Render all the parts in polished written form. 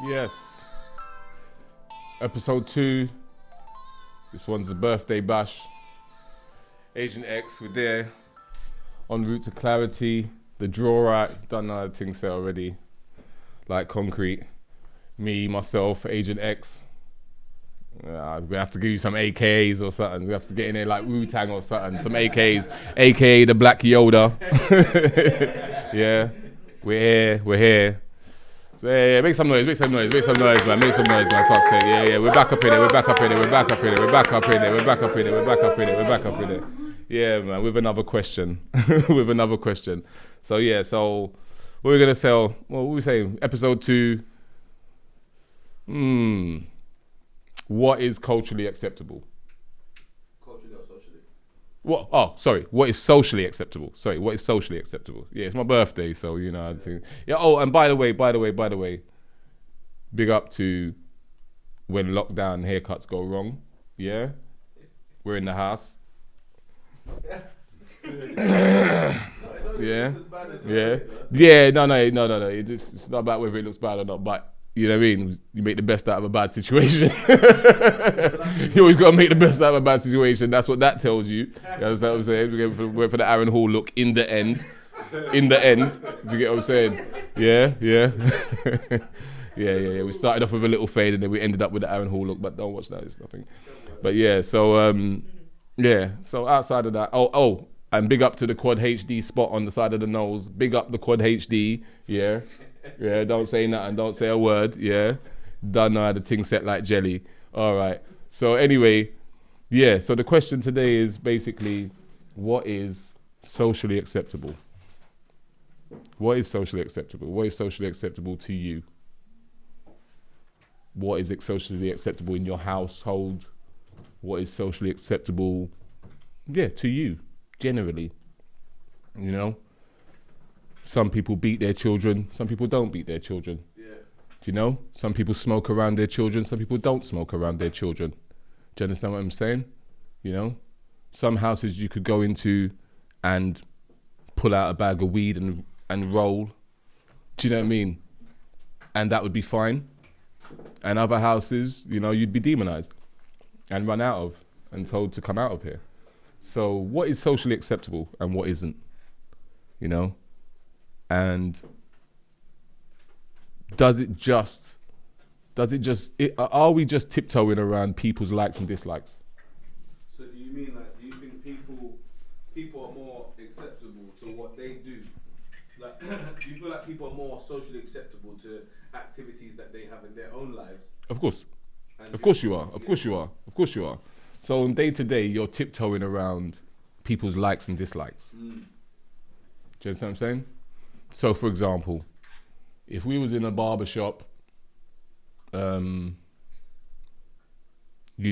Yes. Episode 2. This one's the birthday bash. Agent X, we're there. En route to clarity. The draw out. Done other things there already. Like concrete. Me, myself, Agent X. We have to give you some AKAs or something. We have to get in there like Wu-Tang or something. Some AKAs. AKA the Black Yoda. Yeah. We're here. So yeah, make some noise, man. Make some noise, man. Fuck's sake. Yeah. We're back up in it. Yeah, man, with another question. So yeah, what we're gonna sell, what were we saying? Episode 2. What is culturally acceptable? Culturally or socially? What? Oh, sorry. What is socially acceptable? Yeah, it's my birthday, so you know. Yeah. Oh, and by the way, big up to when lockdown haircuts go wrong. Yeah, we're in the house. Yeah. No. It's not about whether it looks bad or not, but you know what I mean. You make the best out of a bad situation. You always got to make the best out of a bad situation. That's what that tells you. You understand what I'm saying? We went for the Aaron Hall look in the end. Do you get what I'm saying? Yeah. Yeah. We started off with a little fade and then we ended up with the Aaron Hall look. But don't watch that. It's nothing. But yeah. So So outside of that, and big up to the Quad HD spot on the side of the nose. Big up the Quad HD. Yeah. Yeah, don't say nothing, don't say a word, yeah. Done now, the thing set like jelly. All right. So anyway, yeah, so the question today is basically, what is socially acceptable? What is socially acceptable? What is socially acceptable to you? What is socially acceptable in your household? What is socially acceptable, to you, generally, you know? Some people beat their children, some people don't beat their children. Yeah. Do you know? Some people smoke around their children, some people don't smoke around their children. Do you understand what I'm saying? You know? Some houses you could go into and pull out a bag of weed and roll. Do you know what I mean? And that would be fine. And other houses, you'd be demonized and run out of and told to come out of here. So what is socially acceptable and what isn't? You know? And are we just tiptoeing around people's likes and dislikes? So do you think people are more acceptable to what they do? Like, do you feel like people are more socially acceptable to activities that they have in their own lives? Of course. Of course you are. So on day to day, you're tiptoeing around people's likes and dislikes. Do you understand what I'm saying? So, for example, if we was in a barber shop, you'd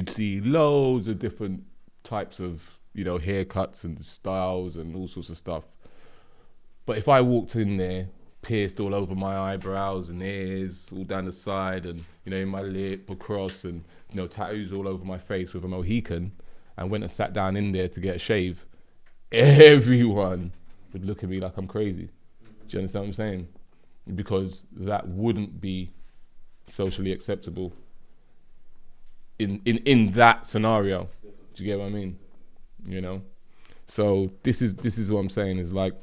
see loads of different types of, haircuts and styles and all sorts of stuff. But if I walked in there, pierced all over my eyebrows and ears, all down the side, and in my lip across, and tattoos all over my face with a Mohican, and went and sat down in there to get a shave, everyone would look at me like I'm crazy. Do you understand what I'm saying? Because that wouldn't be socially acceptable in that scenario. Do you get what I mean? So this is what I'm saying is like,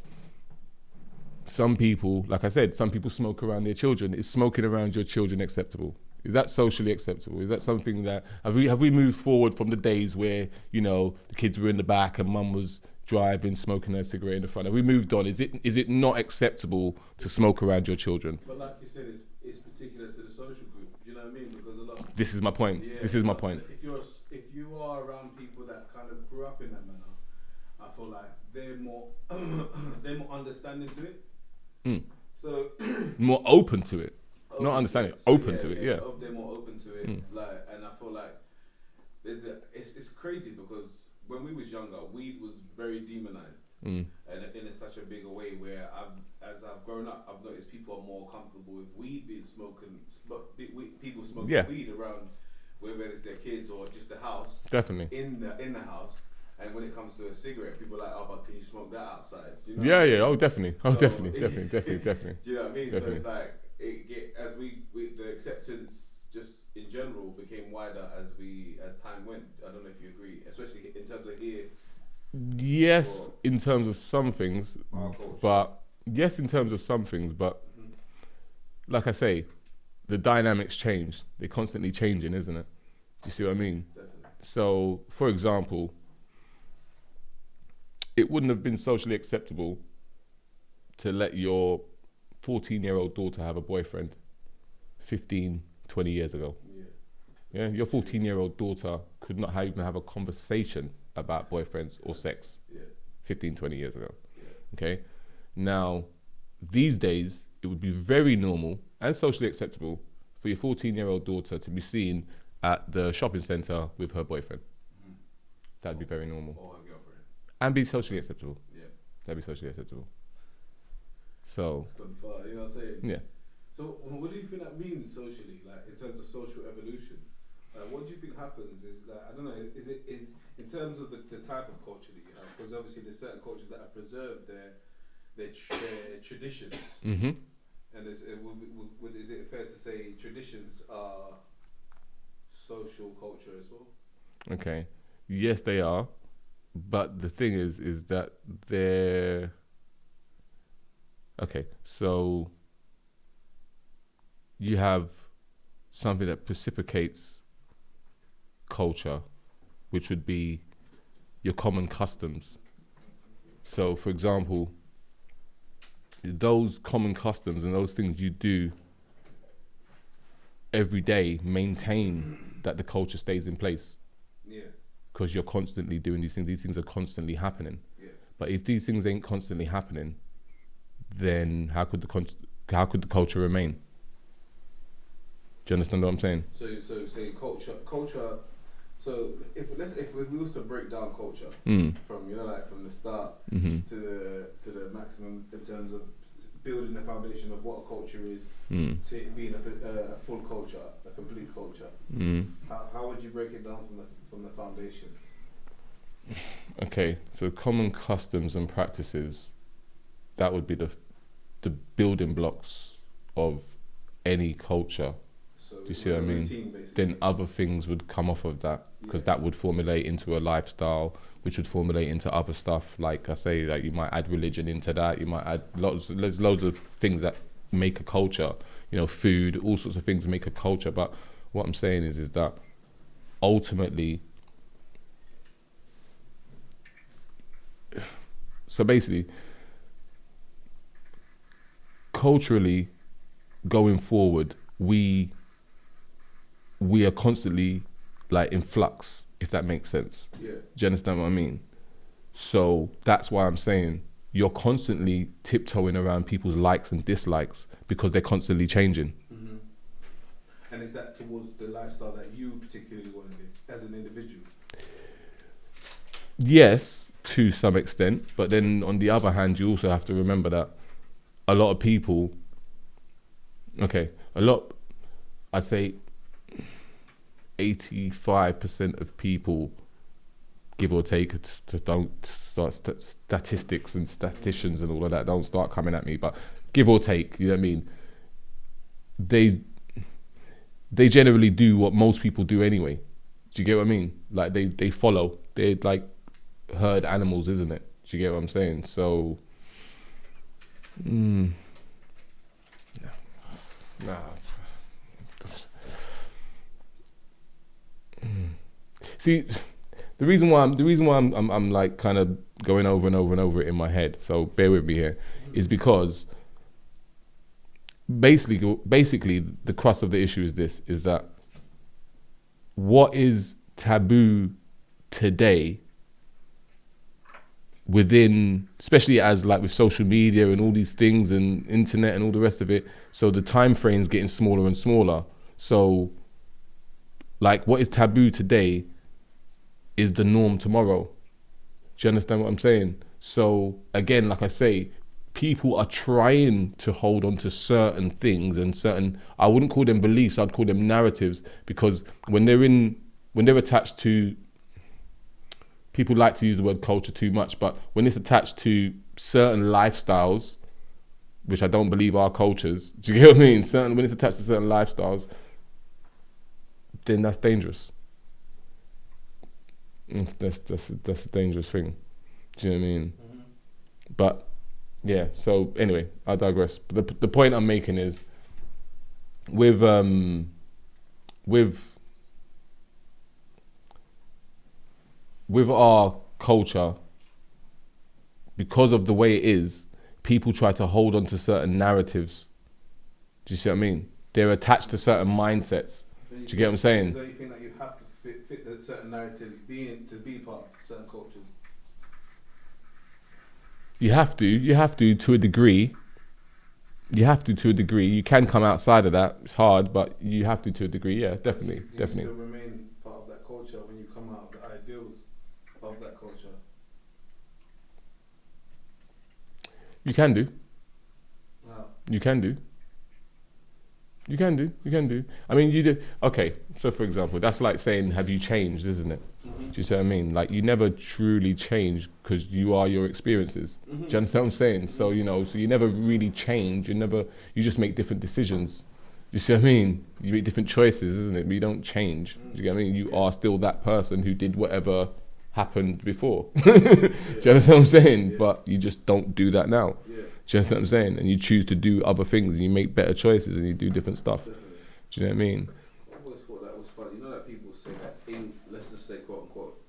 some people, like I said, some people smoke around their children. Is smoking around your children acceptable? Is that socially acceptable? Is that something that have we moved forward from the days where the kids were in the back and mum was driving, smoking a cigarette in the front? Have we moved on? Is it not acceptable to smoke around your children? But like you said, it's particular to the social group. Do you know what I mean? Because a lot. This is my point. Yeah, this is my point. If you are around people that kind of grew up in that manner, I feel like they're more understanding to it. So more open to it. Not understanding. Open to it. Yeah. They're more open to it. And I feel like it's crazy because when we was younger, weed was very demonized, and in such a big way where as I've grown up, I've noticed people are more comfortable with weed being smoking. People smoking weed around, whether it's their kids or just the house. Definitely. In the house. And when it comes to a cigarette, people are like, but can you smoke that outside? Do you know yeah. Oh, definitely. Oh, so, definitely. Do you know what I mean? Definitely. So it's like, the acceptance just in general became wider as time went. I don't know if you agree, especially in terms of here. Yes, in terms of some things, Our culture. but like I say, the dynamics change. They're constantly changing, isn't it? Do you see what I mean? Definitely. So, for example, it wouldn't have been socially acceptable to let your 14-year-old daughter have a boyfriend 15, 20 years ago. Yeah, your 14-year-old daughter could not even have a conversation about boyfriends or sex 15, 20 years ago. Okay? Now, these days, it would be very normal and socially acceptable for your 14-year-old daughter to be seen at the shopping centre with her boyfriend. That'd be very normal. Or her girlfriend. And be socially acceptable. Yeah. That'd be socially acceptable. So. It's gone far, you know what I'm saying? Yeah. So, what do you think that means socially, like in terms of social evolution? What do you think happens is that, I don't know, is in terms of the type of culture that you have, because obviously there's certain cultures that have preserved their traditions. Mm-hmm. And is it fair to say traditions are social culture as well? Okay. Yes, they are. But the thing is that they're... Okay, so you have something that precipitates culture, which would be your common customs. So, for example, those common customs and those things you do every day maintain that the culture stays in place. Yeah. Because you're constantly doing these things. These things are constantly happening. Yeah. But if these things ain't constantly happening, then how could the culture remain? Do you understand what I'm saying? So say culture. So if we was to break down culture from from the start to the maximum in terms of building the foundation of what a culture is to it being a full culture, a complete culture. How would you break it down from the foundations? Okay, so common customs and practices, that would be the building blocks of any culture. So do you see what I mean? routine, then other things would come off of that, because that would formulate into a lifestyle, which would formulate into other stuff. Like I say, like you might add religion into that. You might add there's loads of things that make a culture. You know, food, all sorts of things make a culture. But what I'm saying is that ultimately, so basically, culturally, going forward, we are constantly like in flux, if that makes sense. Yeah. Do you understand what I mean? So that's why I'm saying you're constantly tiptoeing around people's likes and dislikes because they're constantly changing. Mm-hmm. And is that towards the lifestyle that you particularly want to live as an individual? Yes, to some extent. But then on the other hand, you also have to remember that a lot of people, I'd say 85% of people, give or take, don't start statistics and statisticians and all of that, don't start coming at me, but give or take, you know what I mean? They generally do what most people do anyway. Do you get what I mean? Like they follow. They're like herd animals, isn't it? Do you get what I'm saying? So, nah. See, the reason why I'm like kind of going over and over and over it in my head, so bear with me here, is because basically the crux of the issue is this, is that what is taboo today within, especially as like with social media and all these things and internet and all the rest of it, so the time frame's getting smaller and smaller. So like what is taboo today is the norm tomorrow. Do you understand what I'm saying? So again, like I say, people are trying to hold on to certain things and certain, I wouldn't call them beliefs, I'd call them narratives, because when they're attached to, people like to use the word culture too much, but when it's attached to certain lifestyles, which I don't believe are cultures. Do you get what I mean? When it's attached to certain lifestyles, then that's dangerous. That's a dangerous thing. Do you know what I mean? Mm-hmm. But yeah. So anyway, I digress. But the point I'm making is with our culture, because of the way it is, people try to hold on to certain narratives. Do you see what I mean? They're attached to certain mindsets. Do you get what I'm saying? Don't you think that you have to fit certain narratives to be part of certain cultures? You have to a degree. You have to a degree. You can come outside of that. It's hard, but you have to a degree. Yeah, definitely. You still remain part of that culture when you come out of the ideals of that culture. You can do. Wow. You can do. I mean, you do. Okay, so for example, that's like saying, have you changed, isn't it? Mm-hmm. Do you see what I mean? Like, you never truly change because you are your experiences. Mm-hmm. Do you understand what I'm saying? Mm-hmm. So, so you never really change. You just make different decisions. You see what I mean? You make different choices, isn't it? But you don't change. Do you get what I mean? You are still that person who did whatever happened before. Do you understand what I'm saying? Yeah. But you just don't do that now. Yeah. Do you understand what I'm saying? And you choose to do other things and you make better choices and you do different stuff. Definitely. Do you know what I mean? I always thought that was funny. You know that people say that, let's just say quote unquote,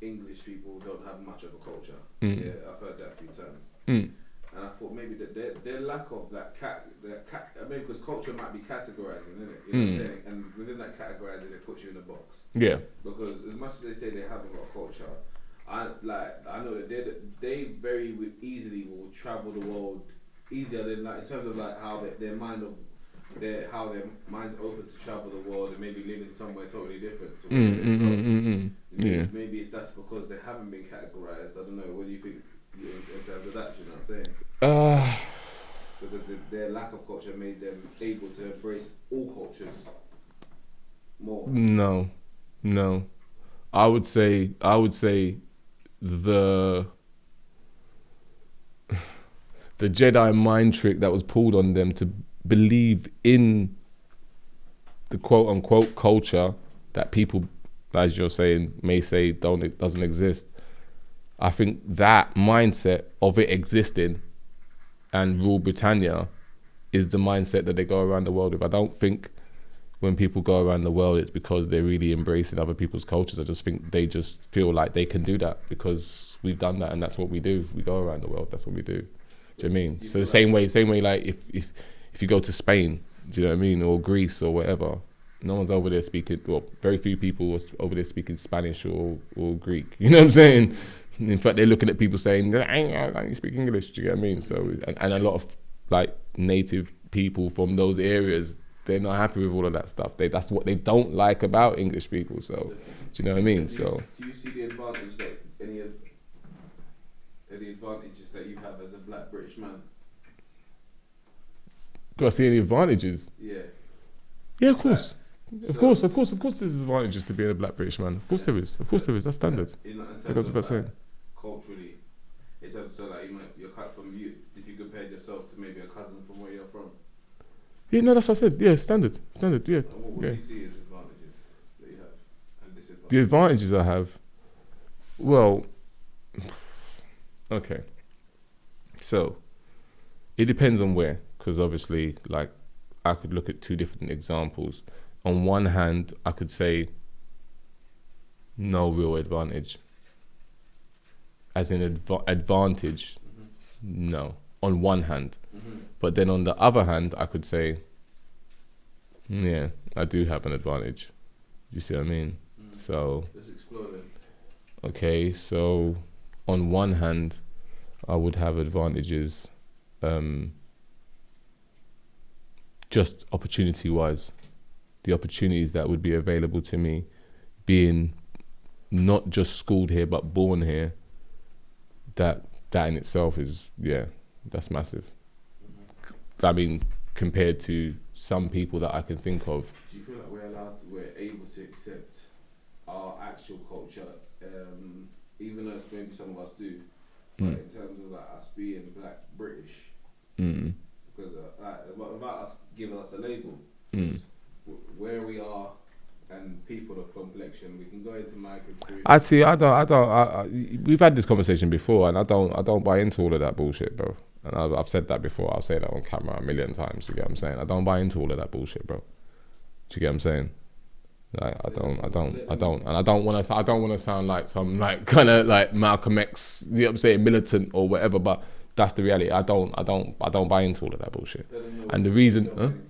English people don't have much of a culture. Mm. Yeah, I've heard that a few times. Mm. And I thought maybe that their lack of that maybe because culture might be categorizing, isn't it? You know what I'm saying? And within that categorizing, it puts you in a box. Yeah. Because as much as they say they haven't got a culture, I know that they very easily will travel the world easier than, like, in terms of like how their mind's open to travel the world and maybe living somewhere totally different to where Maybe that's because they haven't been categorized. I don't know. What do you think in terms of that? You know what I'm saying? Because their lack of culture made them able to embrace all cultures more. No. I would say the Jedi mind trick that was pulled on them to believe in the quote unquote culture that people, as you're saying, may say doesn't exist. I think that mindset of it existing and rule Britannia is the mindset that they go around the world with. I don't think when people go around the world, it's because they're really embracing other people's cultures. I just think they just feel like they can do that because we've done that and that's what we do. We go around the world. That's what we do. Do you know what I mean? So the same way, like if you go to Spain, do you know what I mean, or Greece or whatever, no one's over there speaking. Well, very few people are over there speaking Spanish or Greek. You know what I'm saying? In fact, they're looking at people saying, "I don't speak English." Do you get what I mean? So and a lot of like native people from those areas, they're not happy with all of that stuff. That's what they don't like about English people. So, do you know what I mean? Do you see the advantage that any of the advantages that you have as a black British man? Do I see any advantages? Yeah. Yeah, of course. Of course, there's advantages to being a black British man. Of course there is. That's standard. That goes without saying. Culturally, it's so like you're cut from you. If you compared yourself to maybe a cousin from where you're from. Yeah, no, that's what I said. Yeah, standard. Yeah. What do you see as advantages that you have and disadvantages? The advantages I have, well, okay. So, it depends on where, because obviously, like, I could look at two different examples. On one hand, I could say no real advantage. As in advantage, no. On one hand. Mm-hmm. But then on the other hand, I could say, yeah, I do have an advantage. You see what I mean? So, let's explore them. Okay, so on one hand, I would have advantages, just opportunity-wise. The opportunities that would be available to me, being not just schooled here but born here, that in itself is, yeah, that's massive. Mm-hmm. I mean, compared to some people that I can think of. Do you feel like we're able to accept our actual culture, even though maybe some of us do, but in terms of like us being black British, do because without us giving us a label, Mm. where we are and people of complexion, we can go into my conspiracy. We've had this conversation before, and I don't buy into all of that bullshit, bro. And I've said that before. I'll say that on camera a million times. You get what I'm saying? I don't buy into all of that bullshit, bro. Do you get what I'm saying? Like, I don't, and I don't want to sound like some like kind of like Malcolm X, you know what I'm saying, militant or whatever. But that's the reality. I don't buy into all of that bullshit. And the reason, let them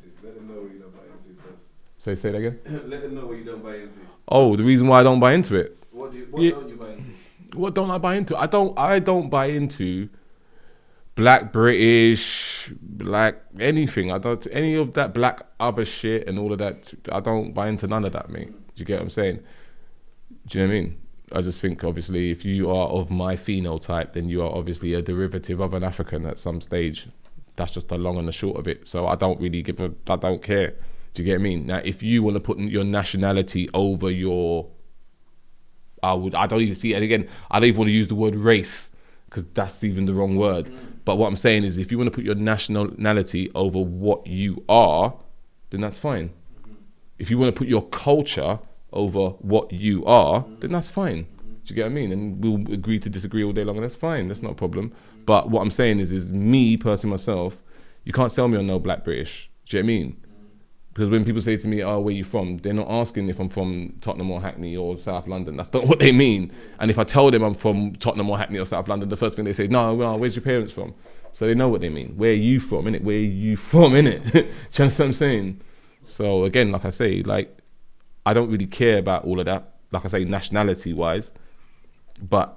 know what you don't buy into first. Say that again. Let them know what you don't buy into. Oh, the reason why I don't buy into it. What don't you buy into? What don't I buy into? I don't buy into black British, black anything. I don't any of that black other shit and all of that. I don't buy into none of that, mate. Do you get what I'm saying? Do you know what I mean? I just think obviously if you are of my phenotype, then you are obviously a derivative of an African at some stage. That's just the long and the short of it. So I don't really I don't care. Do you get what I mean? Now, if you want to put your nationality over your, I don't even see it. And again, I don't even want to use the word race because that's even the wrong word. But what I'm saying is if you want to put your nationality over what you are, then that's fine. If you want to put your culture over what you are, then that's fine. Do you get what I mean? And we'll agree to disagree all day long, and that's fine. That's not a problem. But what I'm saying is me, personally, myself, you can't sell me on no black British. Do you know what I mean? Because when people say to me, oh, where you from? They're not asking if I'm from Tottenham or Hackney or South London. That's not what they mean. And if I tell them I'm from Tottenham or Hackney or South London, the first thing they say, no, where's your parents from? So they know what they mean. Where are you from, innit? Where are you from, innit? Do you understand what I'm saying? So again, like I say, like, I don't really care about all of that, like I say, nationality-wise. But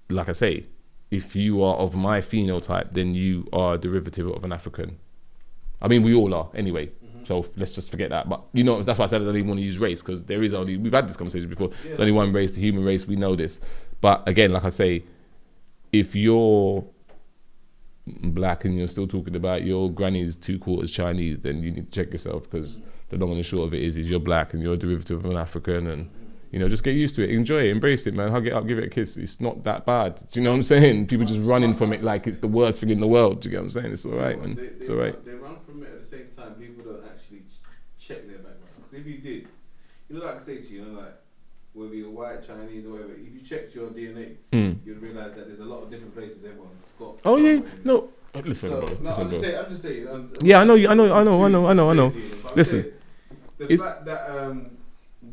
like I say, if you are of my phenotype, then you are a derivative of an African. I mean, we all are anyway. So let's just forget that. But, you know, that's why I said I don't even want to use race, because there is only, we've had this conversation before. Yeah. There's only one race, the human race, we know this. But again, like I say, if you're black and you're still talking about your granny's 2/4 Chinese, then you need to check yourself, because the long and the short of it is you're black and you're a derivative of an African, and, you know, just get used to it, enjoy it, embrace it, man, hug it up, give it a kiss. It's not that bad. Do you know what I'm saying? People just running from it like it's the worst thing in the world. Do you get what I'm saying? It's all right, man. It's all right. They run from it at the same time. People don't actually check their background. Because if you did, you know, like I say to you, like, whether you're white, Chinese, or whatever, if you checked your DNA, you'd realise that there's a lot of different places everyone's got. Oh yeah, no. Listen, so, bro. No, Listen, bro. I'm just saying. Yeah, I know. Listen, the fact that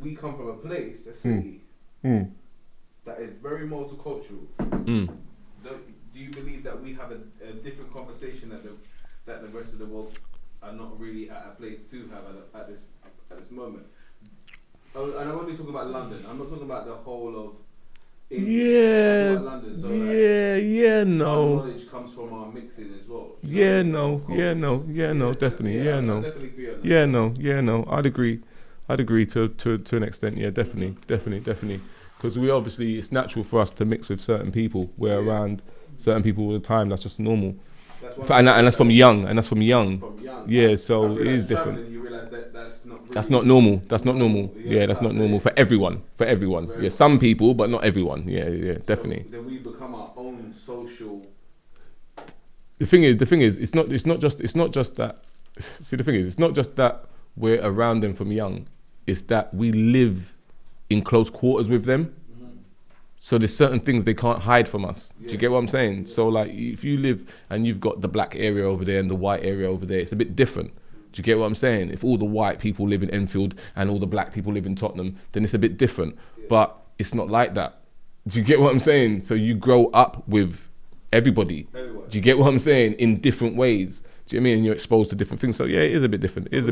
we come from a place, a city, that is very multicultural. Do you believe that we have a different conversation that the rest of the world are not really at a place to have at this moment? And I'm only talking about London. I'm not talking about the whole of England. London. So no. Our knowledge comes from our mixing as well. Definitely. I definitely agree on that. I'd agree to an extent. Yeah, definitely. Because we obviously, it's natural for us to mix with certain people. We're around certain people all the time. That's just normal. And that's from young. Yeah, so it is different. You realise that that's not really that's not normal. That's not normal. Yeah, that's not normal for everyone. Yeah, some people, but not everyone. Yeah, definitely. So then we become our own social. The thing is, it's not just that. See, the thing is, it's not just that we're around them from young. It's that we live in close quarters with them. So there's certain things they can't hide from us. Do you get what I'm saying? So like, if you live and you've got the black area over there and the white area over there, it's a bit different. Do you get what I'm saying? If all the white people live in Enfield and all the black people live in Tottenham, then it's a bit different. But it's not like that. Do you get what I'm saying? So you grow up with everybody. Do you get what I'm saying? In different ways. Do you know what I mean? And you're exposed to different things. So yeah, it is a bit different. When you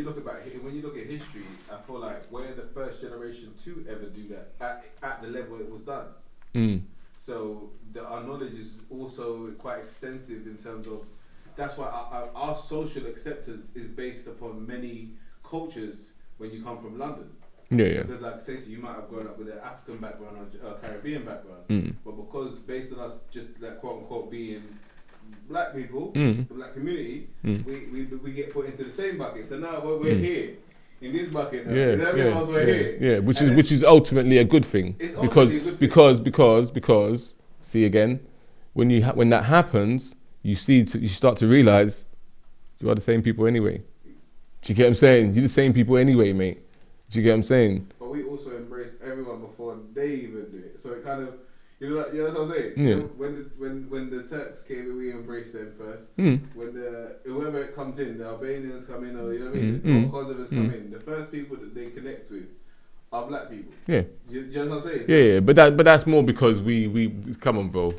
look at history, I feel like we're the first generation to ever do that at the level it was done. So our knowledge is also quite extensive in terms of. That's why our social acceptance is based upon many cultures when you come from London. Yeah. Because like I say to you, might have grown up with an African background or Caribbean background, but because based on us just like quote unquote being black people, the black community, we get put into the same bucket. So now we're here in this bucket. Here. Which is ultimately a good thing. Because see again, when that happens, you start to realize You are the same people anyway. Do you get what I'm saying? You're the same people anyway, mate. Do you get what I'm saying? But we also embrace everyone before they even do it. So it kind of, you know what I'm saying? Yeah. You know, when the Turks came, we embraced them first. When whoever comes in, the Albanians come in, or you know what I mean, the Kosovars come in. The first people that they connect with are black people. Yeah. Do you know what I'm saying? Yeah, but that's more because we come on, bro.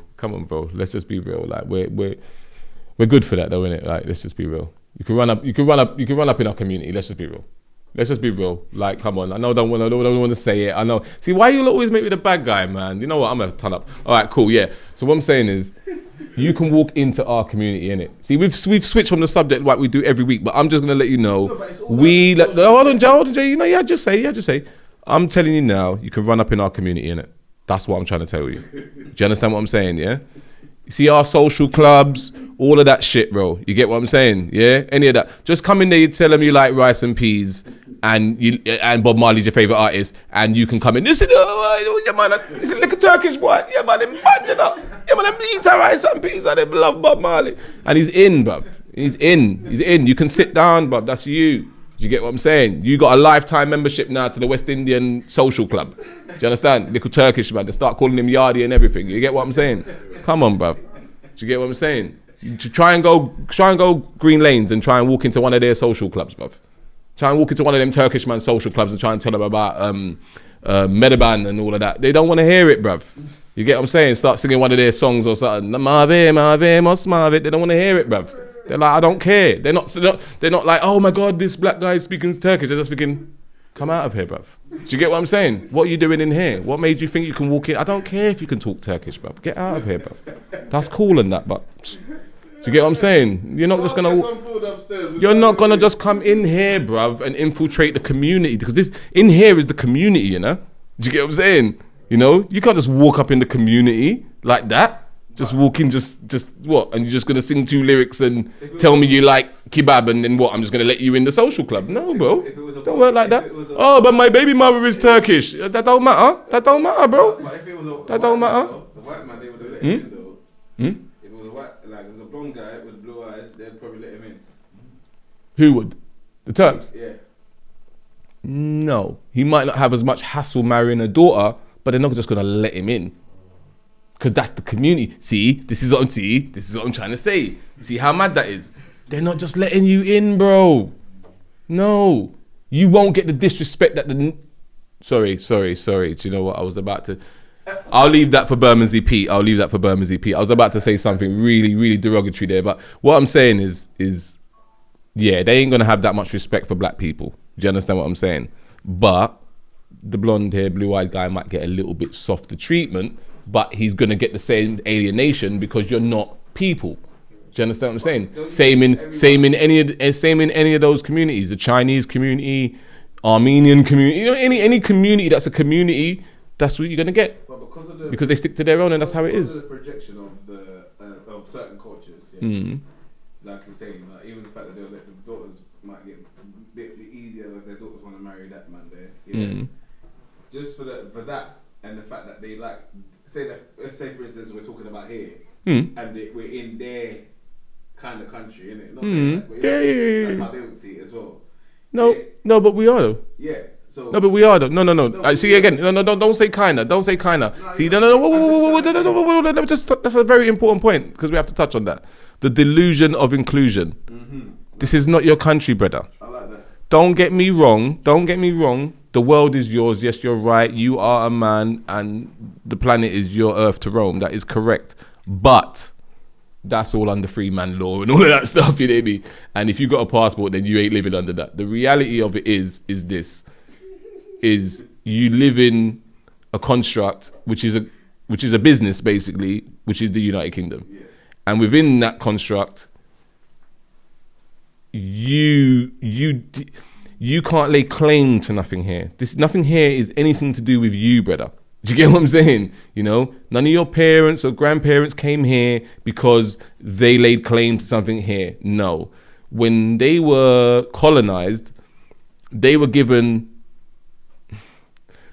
Let's just be real. Like we're good for that, though, innit? Like, let's just be real. You can run up in our community. Let's just be real. Like, come on. I know I don't want to say it. I know. See, why you always make me the bad guy, man? You know what? I'm gonna turn up. All right, cool. Yeah. So what I'm saying is, you can walk into our community, innit? See, we've switched from the subject like we do every week, but I'm just gonna let you know. Hold on, Jay. You know, just say. I'm telling you now, you can run up in our community, innit? That's what I'm trying to tell you. Do you understand what I'm saying? Yeah. You see our social clubs, all of that shit, bro. You get what I'm saying? Yeah? Any of that. Just come in there, you tell them you like rice and peas, and Bob Marley's your favourite artist, and you can come in. Listen, yeah, man, this is like a Turkish boy. Yeah, man, them imagine that. Yeah, man, them eat rice and peas, and they love Bob Marley. And he's in, bruv. He's in. You can sit down, bruv. That's you. Do you get what I'm saying? You got a lifetime membership now to the West Indian Social Club. Do you understand? Little Turkish man. They start calling him Yardi and everything. You get what I'm saying? Come on, bruv. Do you get what I'm saying? You try and go Green Lanes and try and walk into one of their social clubs, bruv. Try and walk into one of them Turkish man social clubs and try and tell them about Medaban and all of that. They don't want to hear it, bruv. You get what I'm saying? Start singing one of their songs or something. Marvin, They don't want to hear it, bruv. They're like, I don't care. They're not like, oh my God, this black guy is speaking Turkish. They're just thinking, come out of here, bruv. Do you get what I'm saying? What are you doing in here? What made you think you can walk in? I don't care if you can talk Turkish, bruv. Get out of here, bruv. That's cool and that, but do you get what I'm saying? You're not just gonna. You're not gonna just come in here, bruv, and infiltrate the community, because this in here is the community, you know. Do you get what I'm saying? You know, you can't just walk up in the community like that. Just walk in, just what? And you're just gonna sing 2 lyrics and tell me you like kebab, and then what? I'm just gonna let you in the social club? No, bro. Don't work like that. Oh, but my baby mother is Turkish. That don't matter. That don't matter, bro. That don't matter. The white man, they would have let him in, though. If it was a white, like it was a blonde guy with blue eyes, they'd probably let him in. Who would? The Turks? Yeah. No, he might not have as much hassle marrying a daughter, but they're not just gonna let him in. Because that's the community. See, this is what I'm trying to say. See how mad that is? They're not just letting you in, bro. No. You won't get the disrespect that the... Sorry. Do you know what? I was about to... I'll leave that for Bermondsey Pete. I was about to say something really, really derogatory there. But what I'm saying is yeah, they ain't going to have that much respect for black people. Do you understand what I'm saying? But the blonde hair, blue-eyed guy might get a little bit softer treatment, but he's going to get the same alienation because you're not people. Do you understand what I'm saying? Same in any of those communities, the Chinese community, Armenian community, you know, any community that's a community, that's what you're going to get. Because they stick to their own, and that's how it is. Because of the projection of certain cultures, yeah. Like you're saying, like, even the fact that they'll let the daughters might get a bit easier if their daughters want to marry that man there. Yeah. Just for that, and the fact that they like, let's say for instance we're talking about here, and we're in their kind of country, innit? Not saying that, but yeah. That's how they would see it as well. No, but we are though. Yeah. So no, but we are though. No. See again. No. Don't say kinda. Don't say kinda. See, no. Whoa. That's a very important point because we have to touch on that. The delusion of inclusion. This is not your country, brother. I like that. Don't get me wrong. The world is yours. Yes, you're right. You are a man, and the planet is your earth to roam. That is correct. But that's all under free man law and all of that stuff. You know what I mean? And if you got a passport, then you ain't living under that. The reality of it is this. Is you live in a construct which is a business basically, which is the United Kingdom. Yes. And within that construct, you can't lay claim to nothing here. Nothing here is anything to do with you, brother. Do you get what I'm saying? You know, none of your parents or grandparents came here because they laid claim to something here. No. When they were colonized, they were given,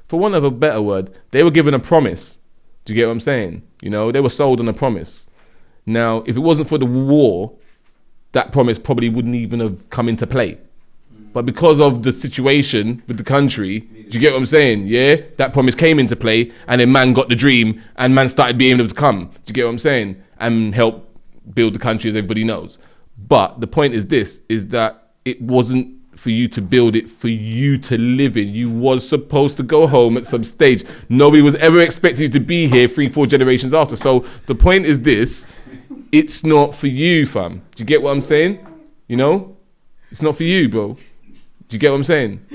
for want of a better word, they were given a promise. Do you get what I'm saying? You know, they were sold on a promise. Now, if it wasn't for the war, that promise probably wouldn't even have come into play. But because of the situation with the country, do you get what I'm saying? Yeah, that promise came into play, and then man got the dream, and man started being able to come. Do you get what I'm saying? And help build the country, as everybody knows. But the point is this: is that it wasn't for you to build it, for you to live in. You was supposed to go home at some stage. Nobody was ever expecting you to be here 3-4 generations after. So the point is this: it's not for you, fam. Do you get what I'm saying? You know, it's not for you, bro. Do you get what I'm saying?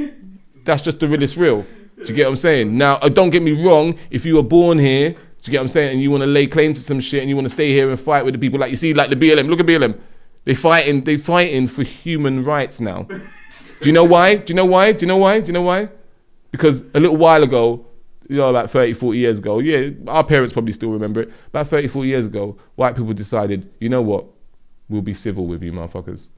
That's just the realest real. Do you get what I'm saying? Now, don't get me wrong. If you were born here, do you get what I'm saying? And you want to lay claim to some shit and you want to stay here and fight with the people like you see, like the BLM. Look at BLM. They fighting for human rights now. Do you know why? Do you know why? Do you know why? Do you know why? Because a little while ago, you know, about 30, 40 years ago, yeah, our parents probably still remember it. About 30, 40 years ago, white people decided, you know what? We'll be civil with you, motherfuckers.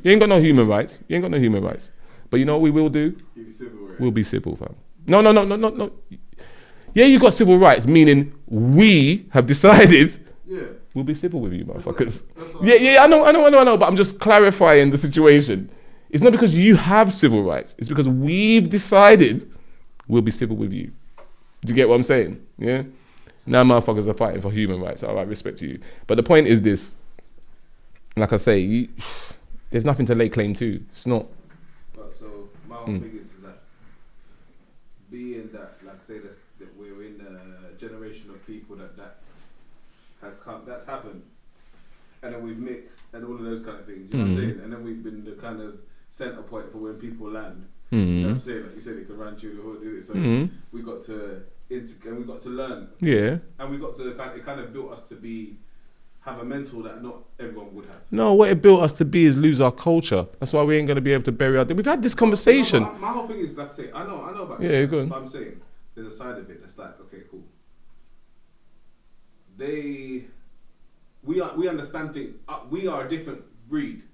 You ain't got no human rights. You ain't got no human rights. But you know what we will do? We'll be civil, fam. No. Yeah, you got civil rights, meaning we have decided we'll be civil with you, motherfuckers. I know. But I'm just clarifying the situation. It's not because you have civil rights. It's because we've decided we'll be civil with you. Do you get what I'm saying? Yeah? Now motherfuckers are fighting for human rights. All right, respect to you. But the point is this. Like I say, there's nothing to lay claim to. It's not. So my whole thing is that being that, like I say, that we're in a generation of people that has come, that's happened, and then we've mixed and all of those kind of things. You know what I'm saying? And then we've been the kind of center point for when people land. You know what I'm saying? Like you said, it could run through the hood. So we got to and we got to learn. Yeah. And we got to it kind of built us to have a mental that not everyone would have. No, what it built us to be is lose our culture. That's why we ain't going to be able to bury our... We've had this conversation. My whole thing is, like I say, I know about it. Go on. But I'm saying, there's a side of it that's like, okay, cool. We understand things. We are a different breed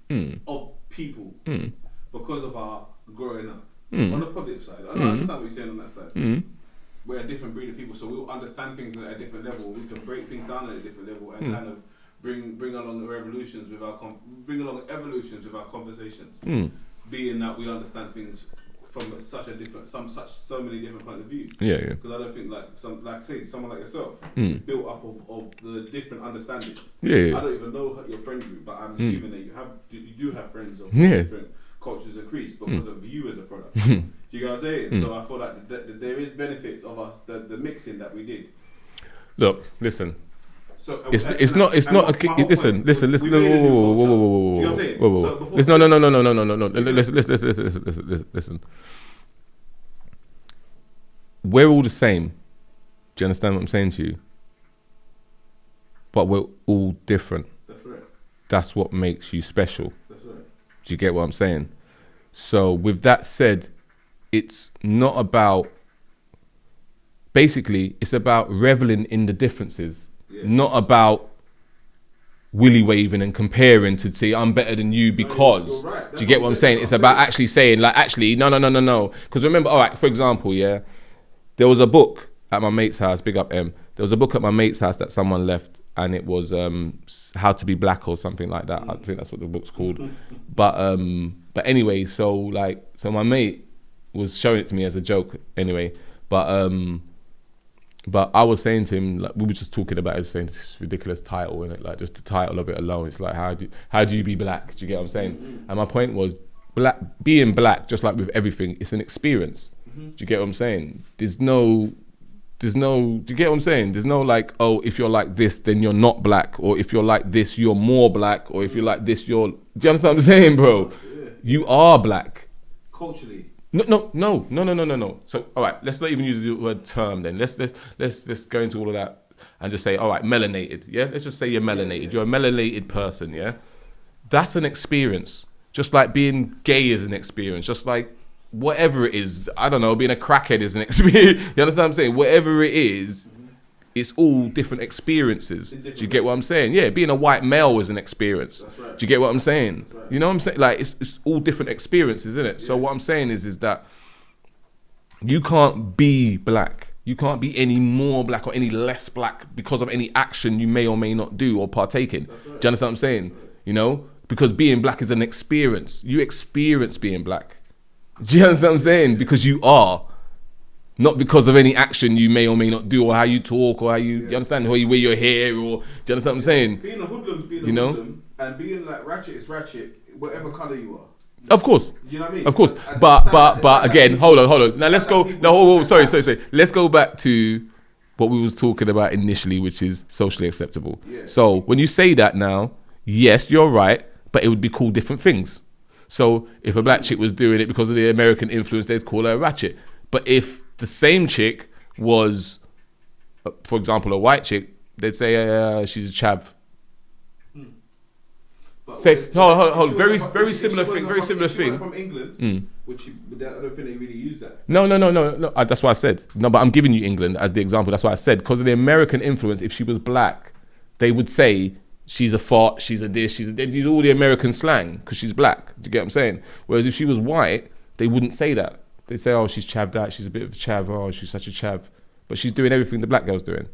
of people because of our growing up. On the positive side. I understand what you're saying on that side. We're a different breed of people, so we'll understand things at a different level. We can break things down at a different level and kind of bring along evolutions with our evolutions with our conversations. Being that we understand things from so many different points of view. Yeah. Because I don't think someone like yourself built up of the different understandings. Yeah. I don't even know your friend group, but I'm assuming that you do have friends of different cultures and creeds because of you as a product. Do you get what I'm saying? So I feel like there is benefits of us the mixing that we did. Look, listen. So listen. Listen. Whoa. Listen. We're all the same. Do you understand what I'm saying to you? But we're all different. That's right. That's what makes you special. That's right. Do you get what I'm saying? So with that said, it's not about, basically, it's about reveling in the differences, not about willy waving and comparing to say, I'm better than you because, you're right. Do you get what I'm saying? It's about actually saying, like, actually, no. Because remember, all right, for example, there was a book at my mate's house, big up M. There was a book at my mate's house that someone left, and it was How to Be Black or something like that. I think that's what the book's called. But anyway, so my mate was showing it to me as a joke anyway. But I was saying to him, like, we were just talking about it, saying this ridiculous title, and like just the title of it alone, it's like how do you be black? Do you get what I'm saying? And my point was, being black, just like with everything, it's an experience. Do you get what I'm saying? There's no, do you get what I'm saying? There's no like, oh, if you're like this, then you're not black, or if you're like this, you're more black, or if you're like this, do you understand what I'm saying, bro? Yeah. You are black. Culturally. No. So, all right, let's not even use the word term then. Let's go into all of that and just say, all right, melanated, yeah? Let's just say you're melanated. Yeah. You're a melanated person, yeah? That's an experience. Just like being gay is an experience. Just like whatever it is, I don't know, being a crackhead is an experience. You understand what I'm saying? Whatever it is, it's all different experiences. Do you get what I'm saying? Yeah, being a white male is an experience. Right. Do you get what I'm saying? Right. You know what I'm saying? Like, it's all different experiences, isn't it? Yeah. So what I'm saying is that you can't be black. You can't be any more black or any less black because of any action you may or may not do or partake in. That's right. Do you understand what I'm saying? You know, because being black is an experience. You experience being black. Do you understand what I'm saying? Because you are. Not because of any action you may or may not do, or how you talk, or how you understand, how you wear your hair, or do you understand what I'm saying? Being a hoodlum's being a hoodlum, and being like ratchet is ratchet, whatever colour you are. Of course. You know what I mean? Of course. So, But again, hold on. Now let's go. No, sorry. Let's go back to what we was talking about initially, which is socially acceptable. Yeah. So when you say that now, yes, you're right, but it would be called different things. So if a black chick was doing it because of the American influence, they'd call her a ratchet. But if the same chick was, for example, a white chick, they'd say she's a chav. Say, hold on. Very similar thing. Very similar thing. From England, I don't think they really use that. No. That's what I said. No, but I'm giving you England as the example. That's what I said. Because of the American influence, if she was black, they would say she's a fart, she's a this, they'd use all the American slang because she's black. Do you get what I'm saying? Whereas if she was white, they wouldn't say that. They'd say, oh, she's chavved out, she's a bit of a chav, oh, she's such a chav. But she's doing everything the black girl's doing.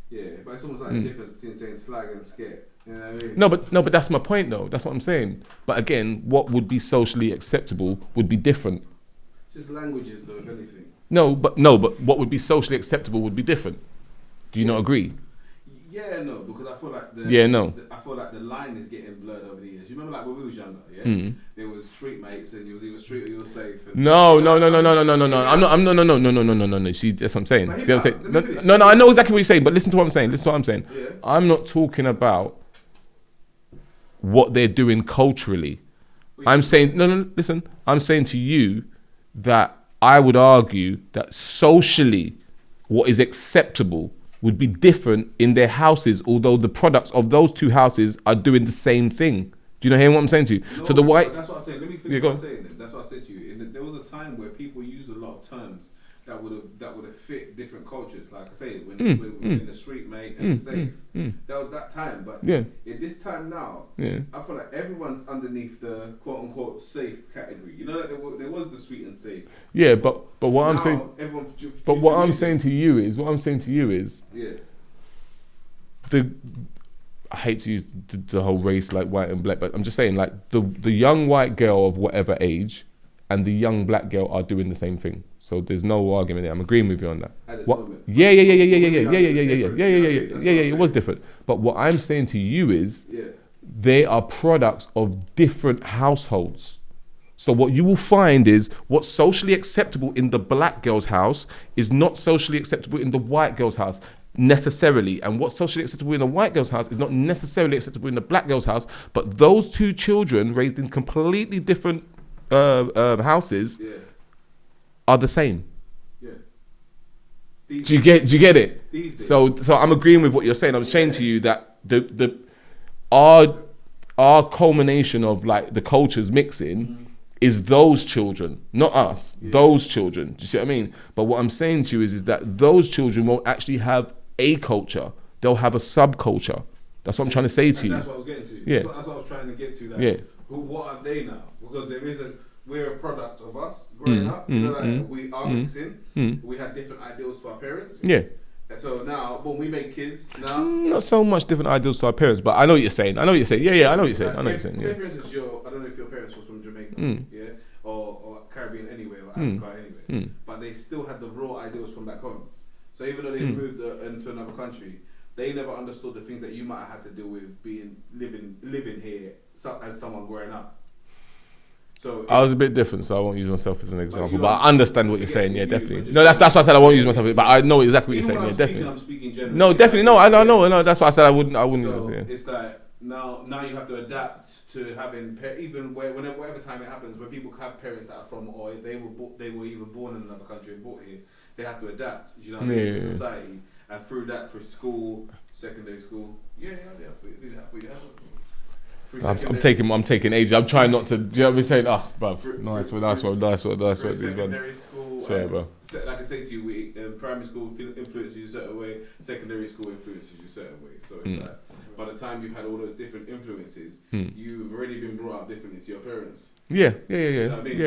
Yeah, but it's almost like the difference between saying slag and scared. You know what I mean? No, but that's my point though. That's what I'm saying. But again, what would be socially acceptable would be different. Just languages though, if anything. No, but what would be socially acceptable would be different. Do you not agree? Yeah, no, because I feel like I feel like the line is getting blurred over the years. You remember like when we was younger, yeah? There was street mates and you was either street or you was safe. No. See, that's what I'm saying. See what I'm saying? No, I know exactly what you're saying, but listen to what I'm saying. Yeah. I'm not talking about what they're doing culturally. I'm saying listen. I'm saying to you that I would argue that socially, what is acceptable would be different in their houses, although the products of those two houses are doing the same thing. Do you know what I'm saying to you? No, so the white... That's what I'm saying. Let me finish what I'm saying. That's what I said to you. There was a time where people used a lot of terms that would have fit different cultures. Like I say, when in the street, mate, and safe. That was that time. But in this time now, I feel like everyone's underneath the quote-unquote safe category. You know, like there was the sweet and safe. Yeah, but what I'm saying... Everyone, but what I'm saying to you is... Yeah. I hate to use the whole race like white and black, but I'm just saying like the young white girl of whatever age and the young black girl are doing the same thing. So there's no argument there. I'm agreeing with you on that. At this moment. Yeah. It was different. But what I'm saying to you is they are products of different households. So what you will find is what's socially acceptable in the black girl's house is not socially acceptable in the white girl's house. Necessarily, and what's socially acceptable in a white girl's house is not necessarily acceptable in the black girl's house, but those two children raised in completely different houses are the same. Yeah. Do you get it? These days. So I'm agreeing with what you're saying. I'm saying to you that our culmination of like the cultures mixing is those children, not us. Those children. Do you see what I mean? But what I'm saying to you is that those children won't actually have a culture. They'll have a subculture. That's what I'm trying to say to you. That's what I was getting to. Yeah. That's what I was trying to get to. That. Yeah. What are they now? Because we're a product of us growing up. You know, like we are mixing. We had different ideals for our parents. Yeah. And so now, when we make kids, now not so much different ideals to our parents, but I know what you're saying. Yeah, I know what you're saying. Say for instance, I don't know if your parents was from Jamaica, or Caribbean anyway, or Africa anyway, but they still had the raw ideals from back home. So even though they moved into another country, they never understood the things that you might have had to deal with living here as someone growing up. So I was a bit different, so I won't use myself as an example. But I understand what you're saying. Yeah, definitely. No, that's why I said I won't use myself. But I know exactly what you're saying. Yeah, definitely. I'm speaking generally. No, definitely. No, I know. No, that's why I said I wouldn't. So use it. it's like now you have to adapt to having whatever time it happens when people have parents that are from or they were even born in another country and brought here. They have to adapt. You know what I mean? To society, and through that, for school, secondary school. Yeah, for you. I'm taking ages. I'm trying not to. Do you know what I'm saying? Ah, bruv. Nice one. Secondary school. Sorry, bro. Like I say to you, primary school influences you a certain way. Secondary school influences you a certain way. So it's like by the time you've had all those different influences, you've already been brought up differently to your parents. Yeah. You know what I mean?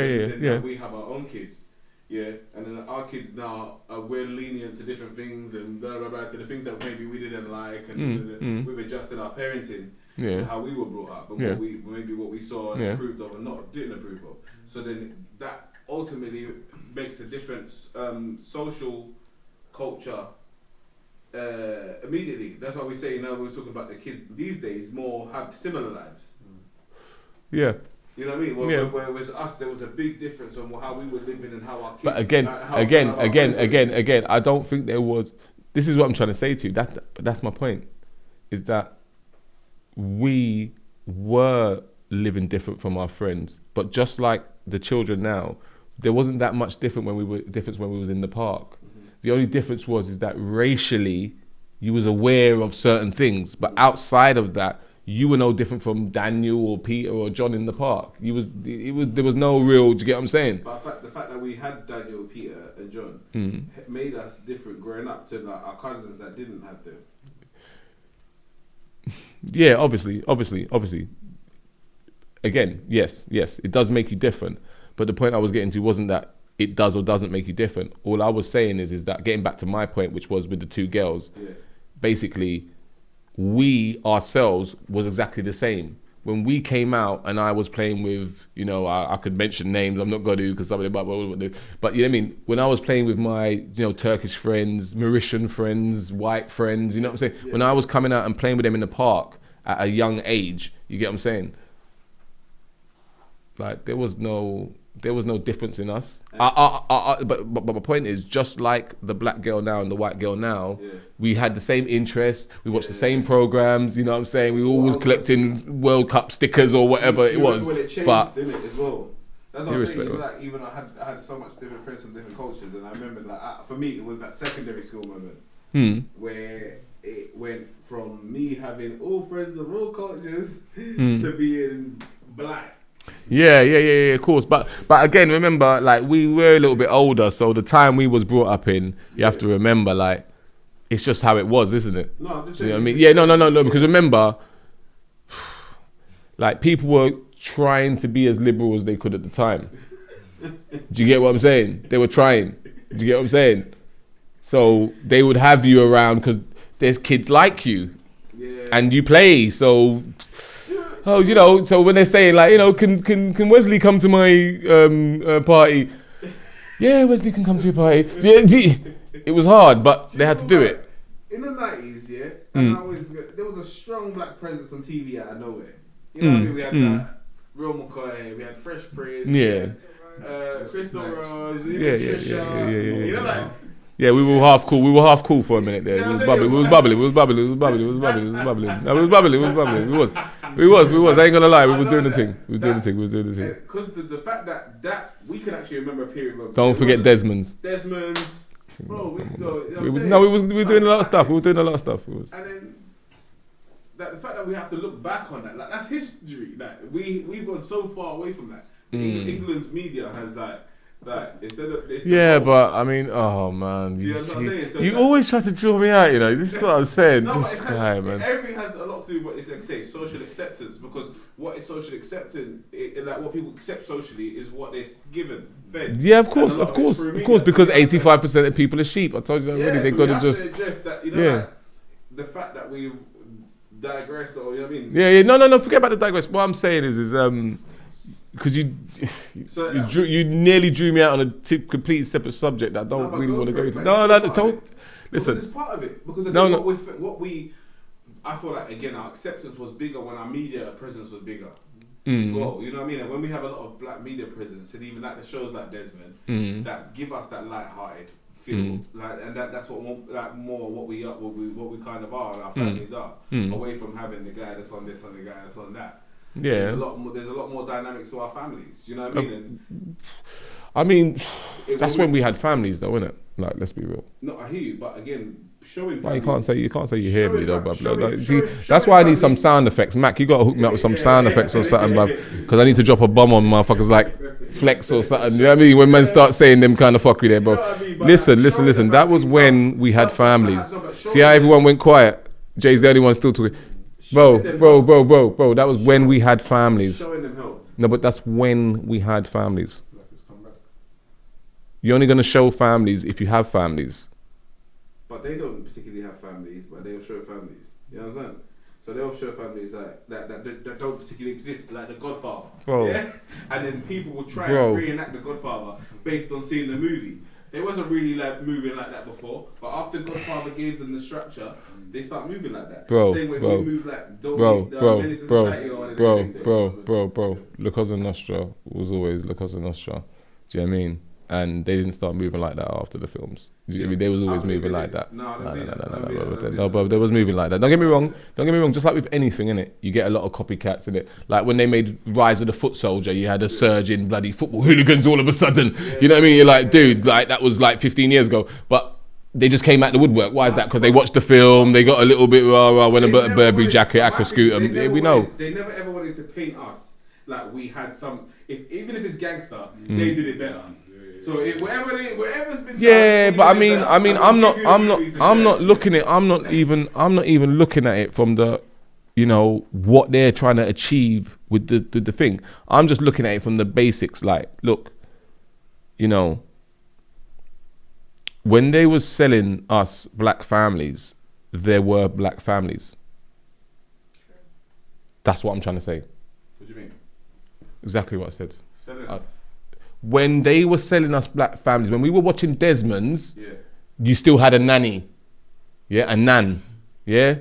Yeah. We have our own kids. Yeah, and then our kids now we're lenient to different things and blah blah blah to the things that maybe we didn't like, and we've adjusted our parenting to how we were brought up and what we saw and approved of and not didn't approve of. So then that ultimately makes a different social culture immediately. That's why we say now we're talking about the kids these days more have similar lives. Yeah. You know what I mean? Where it was us, there was a big difference on how we were living and how our kids. But again, I don't think there was. This is what I'm trying to say to you. That's my point. Is that we were living different from our friends, but just like the children now, there wasn't that much difference when we was in the park. The only difference was that racially, you was aware of certain things, but outside of that, you were no different from Daniel or Peter or John in the park. There was no real. Do you get what I'm saying? But the fact that we had Daniel, Peter, and John made us different growing up to like our cousins that didn't have them. Yeah, obviously. Again, yes, it does make you different. But the point I was getting to wasn't that it does or doesn't make you different. All I was saying is that getting back to my point, which was with the two girls, basically, we ourselves was exactly the same. When we came out and I was playing with, I could mention names, I'm not going to because somebody might do. But you know what I mean? When I was playing with my, Turkish friends, Mauritian friends, white friends, you know what I'm saying? Yeah. When I was coming out and playing with them in the park at a young age, you get what I'm saying? Like there was no difference in us. But my point is, just like the black girl now and the white girl now, we had the same interests. We watched the same programs. You know what I'm saying? We always collecting World Cup stickers or whatever it was. When it changed, but didn't it, as well? That's what I'm saying. Even I had so much different friends from different cultures, and I remember for me it was that secondary school moment where it went from me having all friends of all cultures to being black. Yeah, of course. But again, remember, like we were a little bit older, so the time we was brought up in, you have to remember, like it's just how it was, isn't it? No, I'm just saying. You know what I mean? Yeah, no. Because remember, like people were trying to be as liberal as they could at the time. Do you get what I'm saying? They were trying. Do you get what I'm saying? So they would have you around because there's kids like you, and you play. So. Oh, so when they're saying like, can Wesley come to my party? Yeah, Wesley can come to your party. It was hard, but they had to do it. In the 90s, and there was a strong black presence on TV out of nowhere. You know what I mean? We had Real McCoy, we had Fresh Prince, Crystal Rose, Trisha. Yeah, we were half cool. We were half cool for a minute there. It was bubbly. No, it was bubbly. We was. I ain't gonna lie. We was doing the thing. Because the fact that we can actually remember a period where. Don't forget Desmond's. Bro, we could go. We were doing a lot of stuff. And then the fact that we have to look back on that, like that's history. Like we've gone so far away from that. England's media has but I mean, oh man, you know what I'm saying? So you always try to draw me out. This is what I'm saying. This guy, man. Everything has a lot to do with what it's like say social acceptance, because what is social acceptance, like what people accept socially, is what they're given, fed. Yeah, of course, because 85% of people are sheep. I told you that already. They got to just address that. Like, the fact that we digress, or you know what I mean? Yeah. No. Forget about the digress. What I'm saying is because you nearly drew me out on a completely separate subject that I don't really want to go into. No, don't. Listen. Because it's part of it. Because I feel like, again, our acceptance was bigger when our media presence was bigger as well. You know what I mean? And when we have a lot of black media presence, and even like the shows like Desmond, that give us that light-hearted feel, and that's what more what we kind of are, and our families are, away from having the guy that's on this and the guy that's on that. Yeah, there's a lot more dynamics to our families. You know what I mean? That's when we had families, though, innit? Like, let's be real. No, I hear you, but again, showing. Well, you can't say you hear me though, bruv. That's why I need some sound effects. Mac, you gotta hook me up with some sound effects or something, bruv, because I need to drop a bomb on motherfuckers like Flex or something. You know what I mean? When men start saying them kind of fuckery there, bro. Listen. That was when we had families. See how everyone went quiet? Jay's the only one still talking. Bro, that was when we had families. Showing them helped. No, but that's when we had families. You're only going to show families if you have families. But they don't particularly have families, but they'll show families. You know what I'm saying? So they'll show families that don't particularly exist, like The Godfather. Bro. Yeah? And then people will try and reenact The Godfather based on seeing the movie. It wasn't really like moving like that before, but after Godfather gave them the structure, they start moving like that. Same way we move like Menace to Society or bro. La Cosa Nostra was always La Cosa Nostra. Do you know what I mean? And they didn't start moving like that after the films. I mean, they was always moving like that. No, bro, they was moving like that. Don't get me wrong. Just like with anything, innit, you get a lot of copycats in it. Like when they made Rise of the Foot Soldier, you had a surge in bloody football hooligans all of a sudden. You know what I mean? You're like, dude, like that was like 15 years ago. But they just came out the woodwork. Why is that? Because they watched the film. They got a little bit when a Burberry jacket, aqua scooter. We know. They never ever wanted to paint us like we had some. Even if it's gangster, they did it better. So whatever's been yeah, done, but I'm not even looking at it from the, you know, what they're trying to achieve with the thing. I'm just looking at it from the basics. Like, look, you know, when they was selling us black families, there were black families. That's what I'm trying to say. What do you mean? Exactly what I said. Selling us. When they were selling us black families, when we were watching Desmond's, you still had a nanny. Yeah, a nan. Yeah?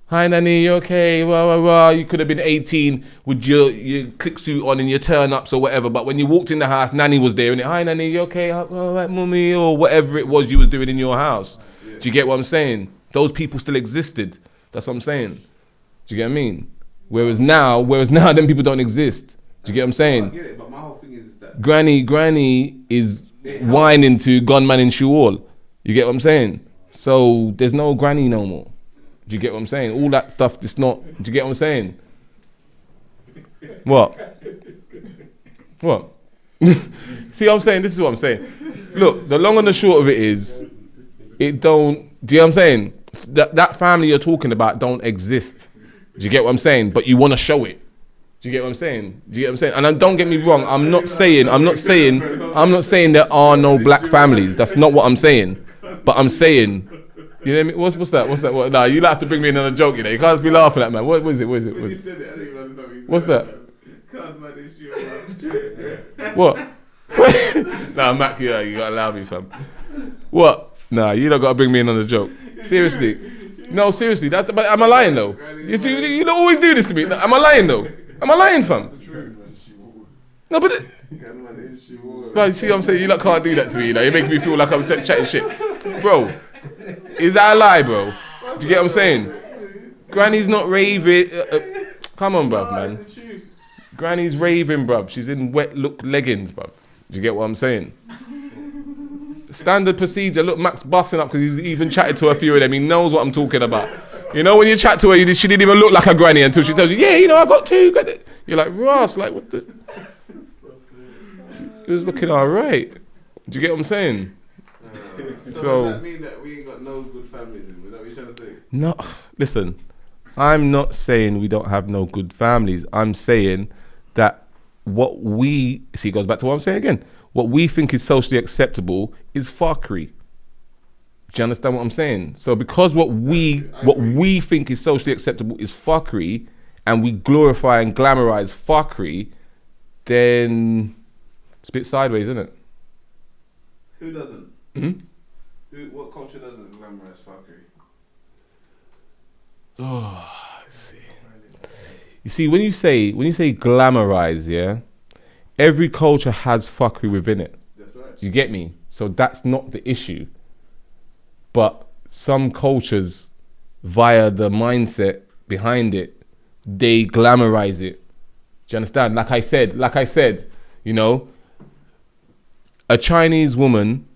Hi, nanny, you okay? Rah, rah, rah. You could have been 18 with your click suit on and your turn-ups or whatever, but when you walked in the house, nanny was there. And hi, nanny, you okay? All right, mummy? Or whatever it was you was doing in your house. Yeah. Do you get what I'm saying? Those people still existed. That's what I'm saying. Do you get what I mean? Whereas now, them people don't exist. Do you get what I'm saying? I get it, but my whole thing is that Granny is whining to gunman in Shual. You get what I'm saying? So there's no granny no more. Do you get what I'm saying? All that stuff, it's not. Do you get what I'm saying? What? See what I'm saying? This is what I'm saying. Look, the long and the short of it is, it don't. Do you know what I'm saying? That family you're talking about don't exist. Do you get what I'm saying? But you want to show it. Do you get what I'm saying? Do you get what I'm saying? And don't get me wrong. I'm not saying there are no black families. That's not what I'm saying. But I'm saying, you know what I mean? What's that? What? Nah, you have to bring me in on a joke, you know. You can't just be laughing at, man. What is it? When you said it, I think that's something you said. What's that? Gunman in Shual. What? Nah, Mac, yeah, you gotta allow me, fam. What? Nah, you don't gotta bring me in on a joke. Seriously. No, seriously. But am I lying though? You see, you don't always do this to me. Am I lying though? Am I lying, fam? No, but you see what I'm saying? You lot can't do that to me, you know? You're making me feel like I'm chatting shit. Bro, is that a lie, bro? Do you get what I'm saying? Granny's not raving. Come on, bruv, man. Granny's raving, bruv. She's in wet look leggings, bruv. Do you get what I'm saying? Standard procedure. Look, Mac's busting up because he's even chatted to a few of them. He knows what I'm talking about. You know, when you chat to her, she didn't even look like a granny until she tells you, yeah, you know, I got two. You're like, Ross, like, what the? He was looking all right. Do you get what I'm saying? So does that mean that we ain't got no good families? Is that what you're trying to say? No, listen, I'm not saying we don't have no good families. I'm saying that what we, see, it goes back to what I'm saying again. What we think is socially acceptable is fuckery. Do you understand what I'm saying? So because what we think is socially acceptable is fuckery, and we glorify and glamorize fuckery, then it's a bit sideways, isn't it? Who doesn't? What culture doesn't glamorize fuckery? Oh, let's see. You see, when you say glamorize, yeah, every culture has fuckery within it. That's right. You get me? So that's not the issue. But some cultures, via the mindset behind it, they glamorize it. Do you understand? Like I said, you know, a Chinese woman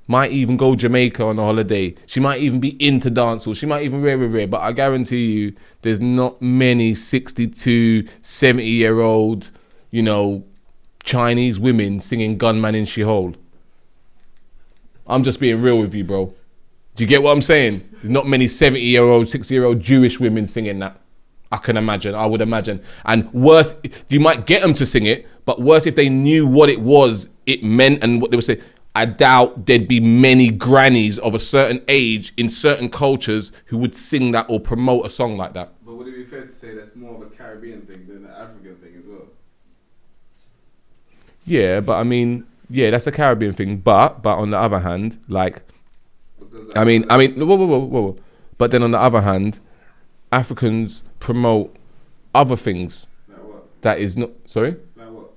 might even go Jamaica on a holiday. She might even be into dancehall. She might even rare. But I guarantee you, there's not many 62, 70-year-old, you know, Chinese women singing Gunman in She-Hole. I'm just being real with you, bro. Do you get what I'm saying? There's not many 70-year-old, 60-year-old Jewish women singing that. I would imagine. And worse, you might get them to sing it, but worse if they knew what it was, it meant, and what they would say. I doubt there'd be many grannies of a certain age in certain cultures who would sing that or promote a song like that. But would it be fair to say that's more of a Caribbean thing than an African thing as well? Yeah, but I mean, yeah, that's a Caribbean thing. But on the other hand, like, I mean, whoa. But then on the other hand, Africans promote other things. Like what? That is not, sorry? Like what?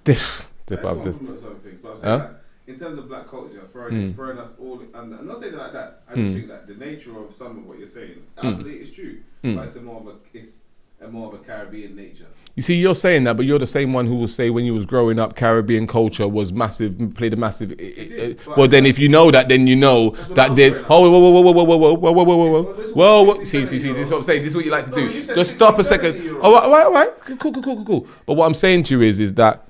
This. Everyone promotes other things, but I'm saying like, in terms of black culture, throwing us all, and I'm not saying it like that. I just think that the nature of some of what you're saying, I believe it's true, but it's a more of a Caribbean nature. You see, you're saying that, but you're the same one who will say when you was growing up, Caribbean culture was massive, played a massive. Well, then if you know that, then you know that they. Whoa. See, this is what I'm saying. This is what you like to do. Just stop a second. All right. Cool. But what I'm saying to you is that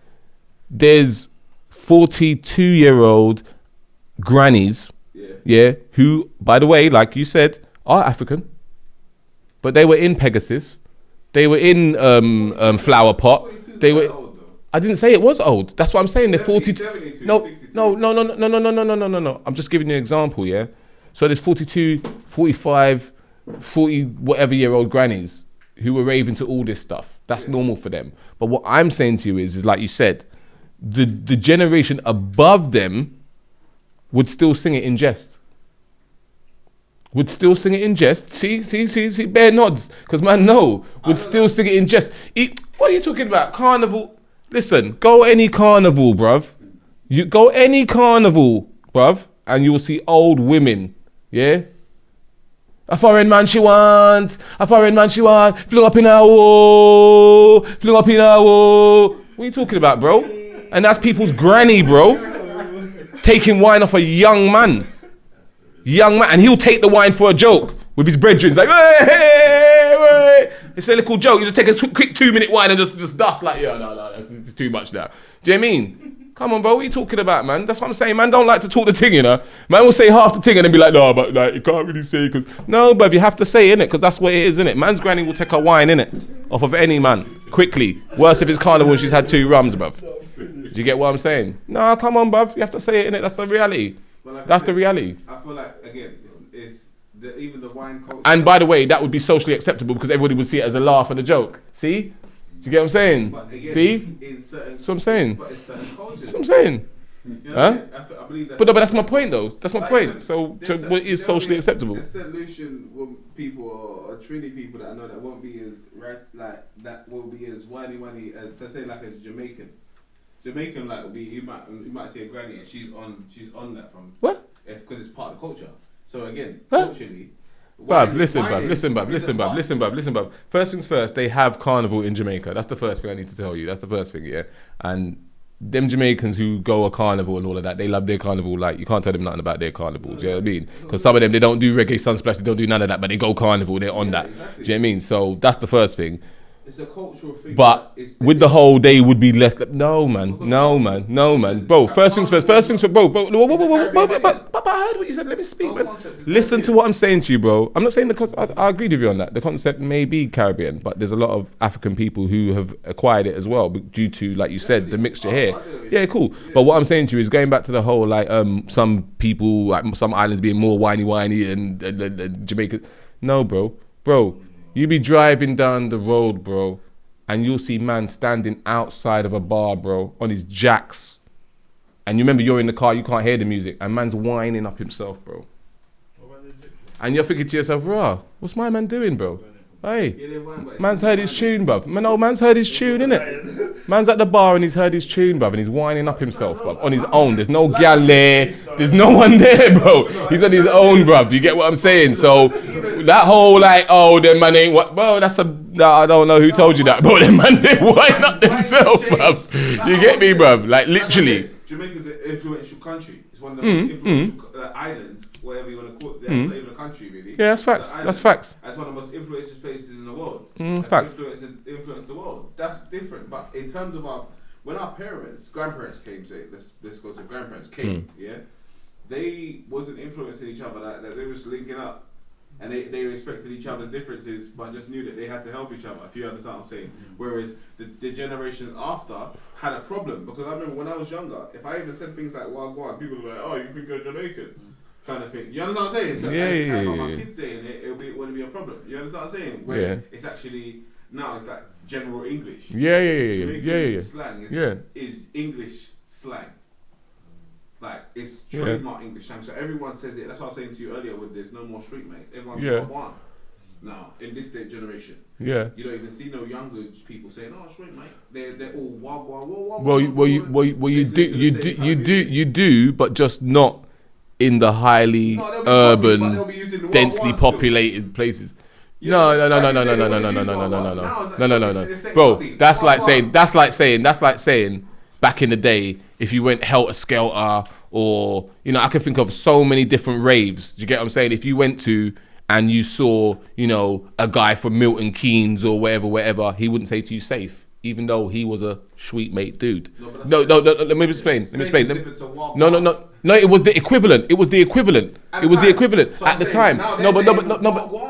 there's 42-year-old grannies, yeah, who, by the way, like you said, are African, but they were in Pegasus. They were in Flower Pot. They were. I didn't say it was old. That's what I'm saying. They're 42. No. I'm just giving you an example, yeah? So there's 42, 45, 40 whatever year old grannies who were raving to all this stuff. That's normal for them. But what I'm saying to you is like you said, the generation above them would still sing it in jest. See, bare nods. Because man, no, would still sing it in jest. What are you talking about? Carnival? Listen, go any carnival, bruv. You go any carnival, bruv, and you will see old women, yeah? A foreign man she want, flew up in a wall. What are you talking about, bro? And that's people's granny, bro. Taking wine off a young man, and he'll take the wine for a joke with his brethren. Like, hey. It's a little joke. You just take a quick 2-minute wine and just dust like, yeah, no, that's too much now. Do you know what I mean? Come on, bro, what are you talking about, man? That's what I'm saying. Man don't like to talk the thing, you know? Man will say half the thing and then be like, no, but like, you can't really say because... No, but you have to say, innit? Because that's what it is, innit? Man's granny will take a wine, innit? Off of any man, quickly. Worse if it's carnival and she's had 2 rums, bruv. Do you get what I'm saying? No, come on, bruv. You have to say it, innit? That's the reality. That's the reality. I feel like, again, it's even the wine culture... And by the way, that would be socially acceptable because everybody would see it as a laugh and a joke. See? Do you get what I'm saying? Again, see? That's what I'm saying. But in certain cultures... That's what I'm saying. You know huh? I believe but that's my point, though. That's my point. So, what is socially acceptable? There's solution people or Trini people that I know that won't be as that will be as whiny as say like as Jamaican like will be you might see a granny and she's on that from what? Because it's part of the culture. So again, what? culturally. Listen, bub. First things first, they have carnival in Jamaica. That's the first thing I need to tell you. That's the first thing, yeah. And them Jamaicans who go a carnival and all of that, they love their carnival. Like, you can't tell them nothing about their carnival. Do you know what I mean? Because some of them, they don't do reggae sunsplash, they don't do none of that, but they go carnival, they're on that. Exactly. Do you know what I mean? So that's the first thing. It's a cultural thing. But with the whole, they would be less. No, man. Bro, first things first. Bro. But I heard what you said. Let me speak, man. Listen to what I'm saying to you, bro. I'm not saying I agree with you on that. The concept may be Caribbean, but there's a lot of African people who have acquired it as well due to, like you said, the mixture here. Yeah, cool. But what I'm saying to you is going back to the whole, like, some people, like some islands being more whiny and Jamaica. No, bro. You be driving down the road, bro, and you'll see man standing outside of a bar, bro, on his jacks. And you remember you're in the car, you can't hear the music, and man's winding up himself, bro. And you're thinking to yourself, rah, what's my man doing, bro? Hey, man's heard his tune, bruv. Man's heard his tune, innit? Man's at the bar and he's heard his tune, bruv, and he's winding up himself, bruv, on his own. There's no gal there. There's no one there, bro. He's on his own, bruv. You get what I'm saying? So that whole like, oh, them man ain't what, bro, I don't know who told you that, bro. Them man, they wind up themselves, bruv. You get me, bruv? Like, literally. Jamaica's an influential country. It's one of the most influential islands, whatever you want to call it. It's not even a country, really. Yeah, that's facts. That's facts. It's one of the most influential places in the world. That's facts. Influence the world. That's different. But in terms of when our grandparents came, say, let's go to grandparents came, yeah, they wasn't influencing each other like that. They was linking up. and they respected each other's differences, but just knew that they had to help each other. If you understand what I'm saying. Whereas the generations after had a problem, because I remember when I was younger, if I even said things like "wagwan," people were like, "Oh, you think you're Jamaican?" Kind of thing. You understand what I'm saying? So as my kids saying it, it wouldn't be a problem. You understand what I'm saying? Where it's actually now it's like general English. Jamaican slang is English slang. Like, it's trademark English slang. So everyone says it. That's what I was saying to you earlier with there's no more street mates. Everyone's wagwan now in this day generation. Yeah. You don't even see no younger people saying, "Oh, street mate." They're all wagwan. Well, you do, but just not in the highly urban, densely populated places. No. Bro, that's like saying back in the day, if you went Helter Skelter, or, you know, I can think of so many different raves. Do you get what I'm saying? If you went to and you saw, you know, a guy from Milton Keynes or wherever, he wouldn't say to you safe, even though he was a sweet mate dude. No, let me explain. No, it was the equivalent. At the time. No, but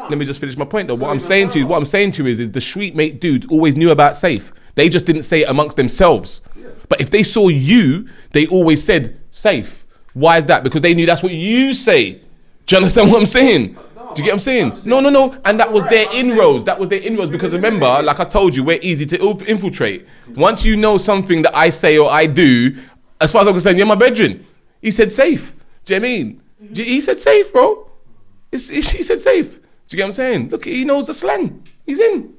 let me just finish my point though. What I'm saying to you is the sweet mate dudes always knew about safe. They just didn't say it amongst themselves. But if they saw you, they always said safe. Why is that? Because they knew that's what you say. Do you understand what I'm saying? Do you get what I'm saying? No. And that was their inroads. Because remember, like I told you, we're easy to infiltrate. Once you know something that I say or I do, as far as I'm concerned, you're my brethren. He said safe. Do you know what I mean? He said safe, bro. He said safe. Do you get what I'm saying? Look, he knows the slang. He's in,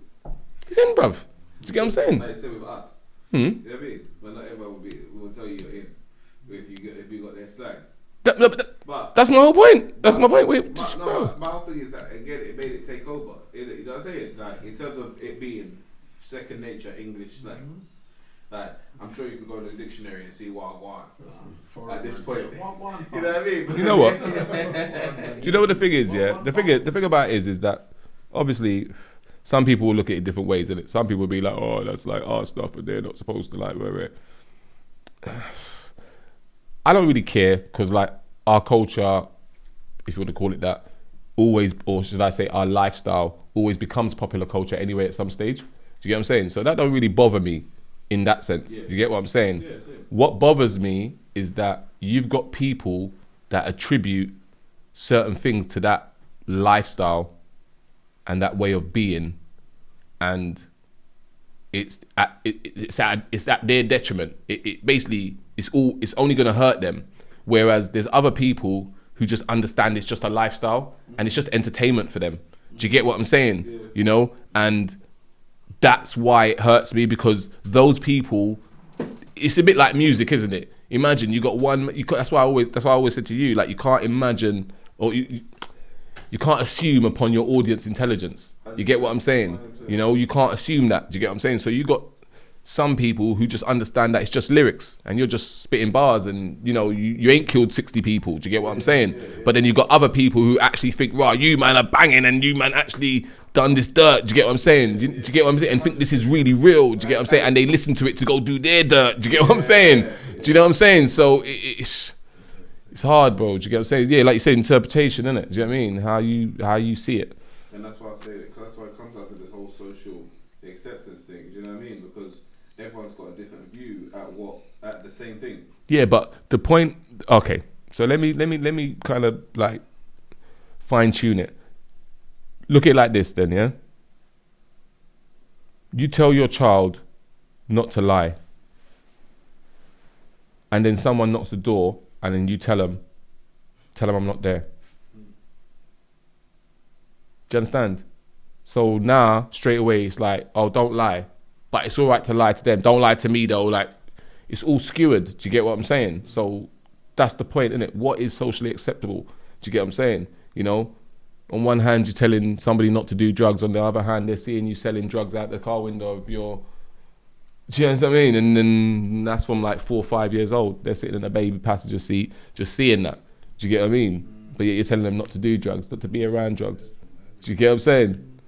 bruv. Do you get what I'm saying? Like you said with us. You know what I mean? But not everyone will tell you you're in if you got their slang. But that's my whole point. That's my point. Wait, my whole thing is that, again, it made it take over. You know what I'm saying? Like, in terms of it being second nature English slang. Like, I'm sure you can go to the dictionary and see wagwan at this point. You know what I mean? You know what? Do you know what the thing is? Yeah, the thing about it is that obviously some people will look at it different ways, and some people will be like, "Oh, that's like our stuff," but they're not supposed to like where. I don't really care, because like our culture, if you want to call it that, always, or should I say our lifestyle, always becomes popular culture anyway at some stage. Do you get what I'm saying? So that don't really bother me in that sense. Do you get what I'm saying? Yeah, what bothers me is that you've got people that attribute certain things to that lifestyle and that way of being, and it's at their detriment. It basically it's only going to hurt them. Whereas there's other people who just understand it's just a lifestyle and it's just entertainment for them. Do you get what I'm saying? Yeah. You know, and that's why it hurts me, because those people, it's a bit like music, isn't it? Imagine you got one. That's why I always said to you, like, you can't imagine, or you can't assume upon your audience intelligence. You get what I'm saying? You know, you can't assume that. Do you get what I'm saying? So you got some people who just understand that it's just lyrics and you're just spitting bars, and, you know, you ain't killed 60 people. Do you get what I'm saying? But then you got other people who actually think, right, you man are banging and you man actually done this dirt. Do you get what I'm saying? Do you get what I'm saying? And think this is really real. Do you get what I'm saying? And they listen to it to go do their dirt. Do you get what I'm saying? Do you know what I'm saying? So it's hard, bro. Do you get what I'm saying? Yeah, like you said, interpretation, innit? Do you know what I mean? How you see it. And that's why I say it, because that's why it comes out to this whole social acceptance thing. Do you know what I mean? Because everyone's got a different view at the same thing. Yeah, but the point. Okay, so let me kind of like fine tune it. Look at it like this, then, yeah. You tell your child not to lie, and then someone knocks the door, and then you tell them I'm not there. Do you understand? So now, straight away, it's like, oh, don't lie. But it's all right to lie to them. Don't lie to me, though. Like, it's all skewered. Do you get what I'm saying? So that's the point, isn't it? What is socially acceptable? Do you get what I'm saying? You know, on one hand, you're telling somebody not to do drugs. On the other hand, they're seeing you selling drugs out the car window of your... Do you know what I mean? And then that's from like 4 or 5 years old. They're sitting in a baby passenger seat, just seeing that. Do you get what I mean? But yet you're telling them not to do drugs, not to be around drugs. Do you get what I'm saying?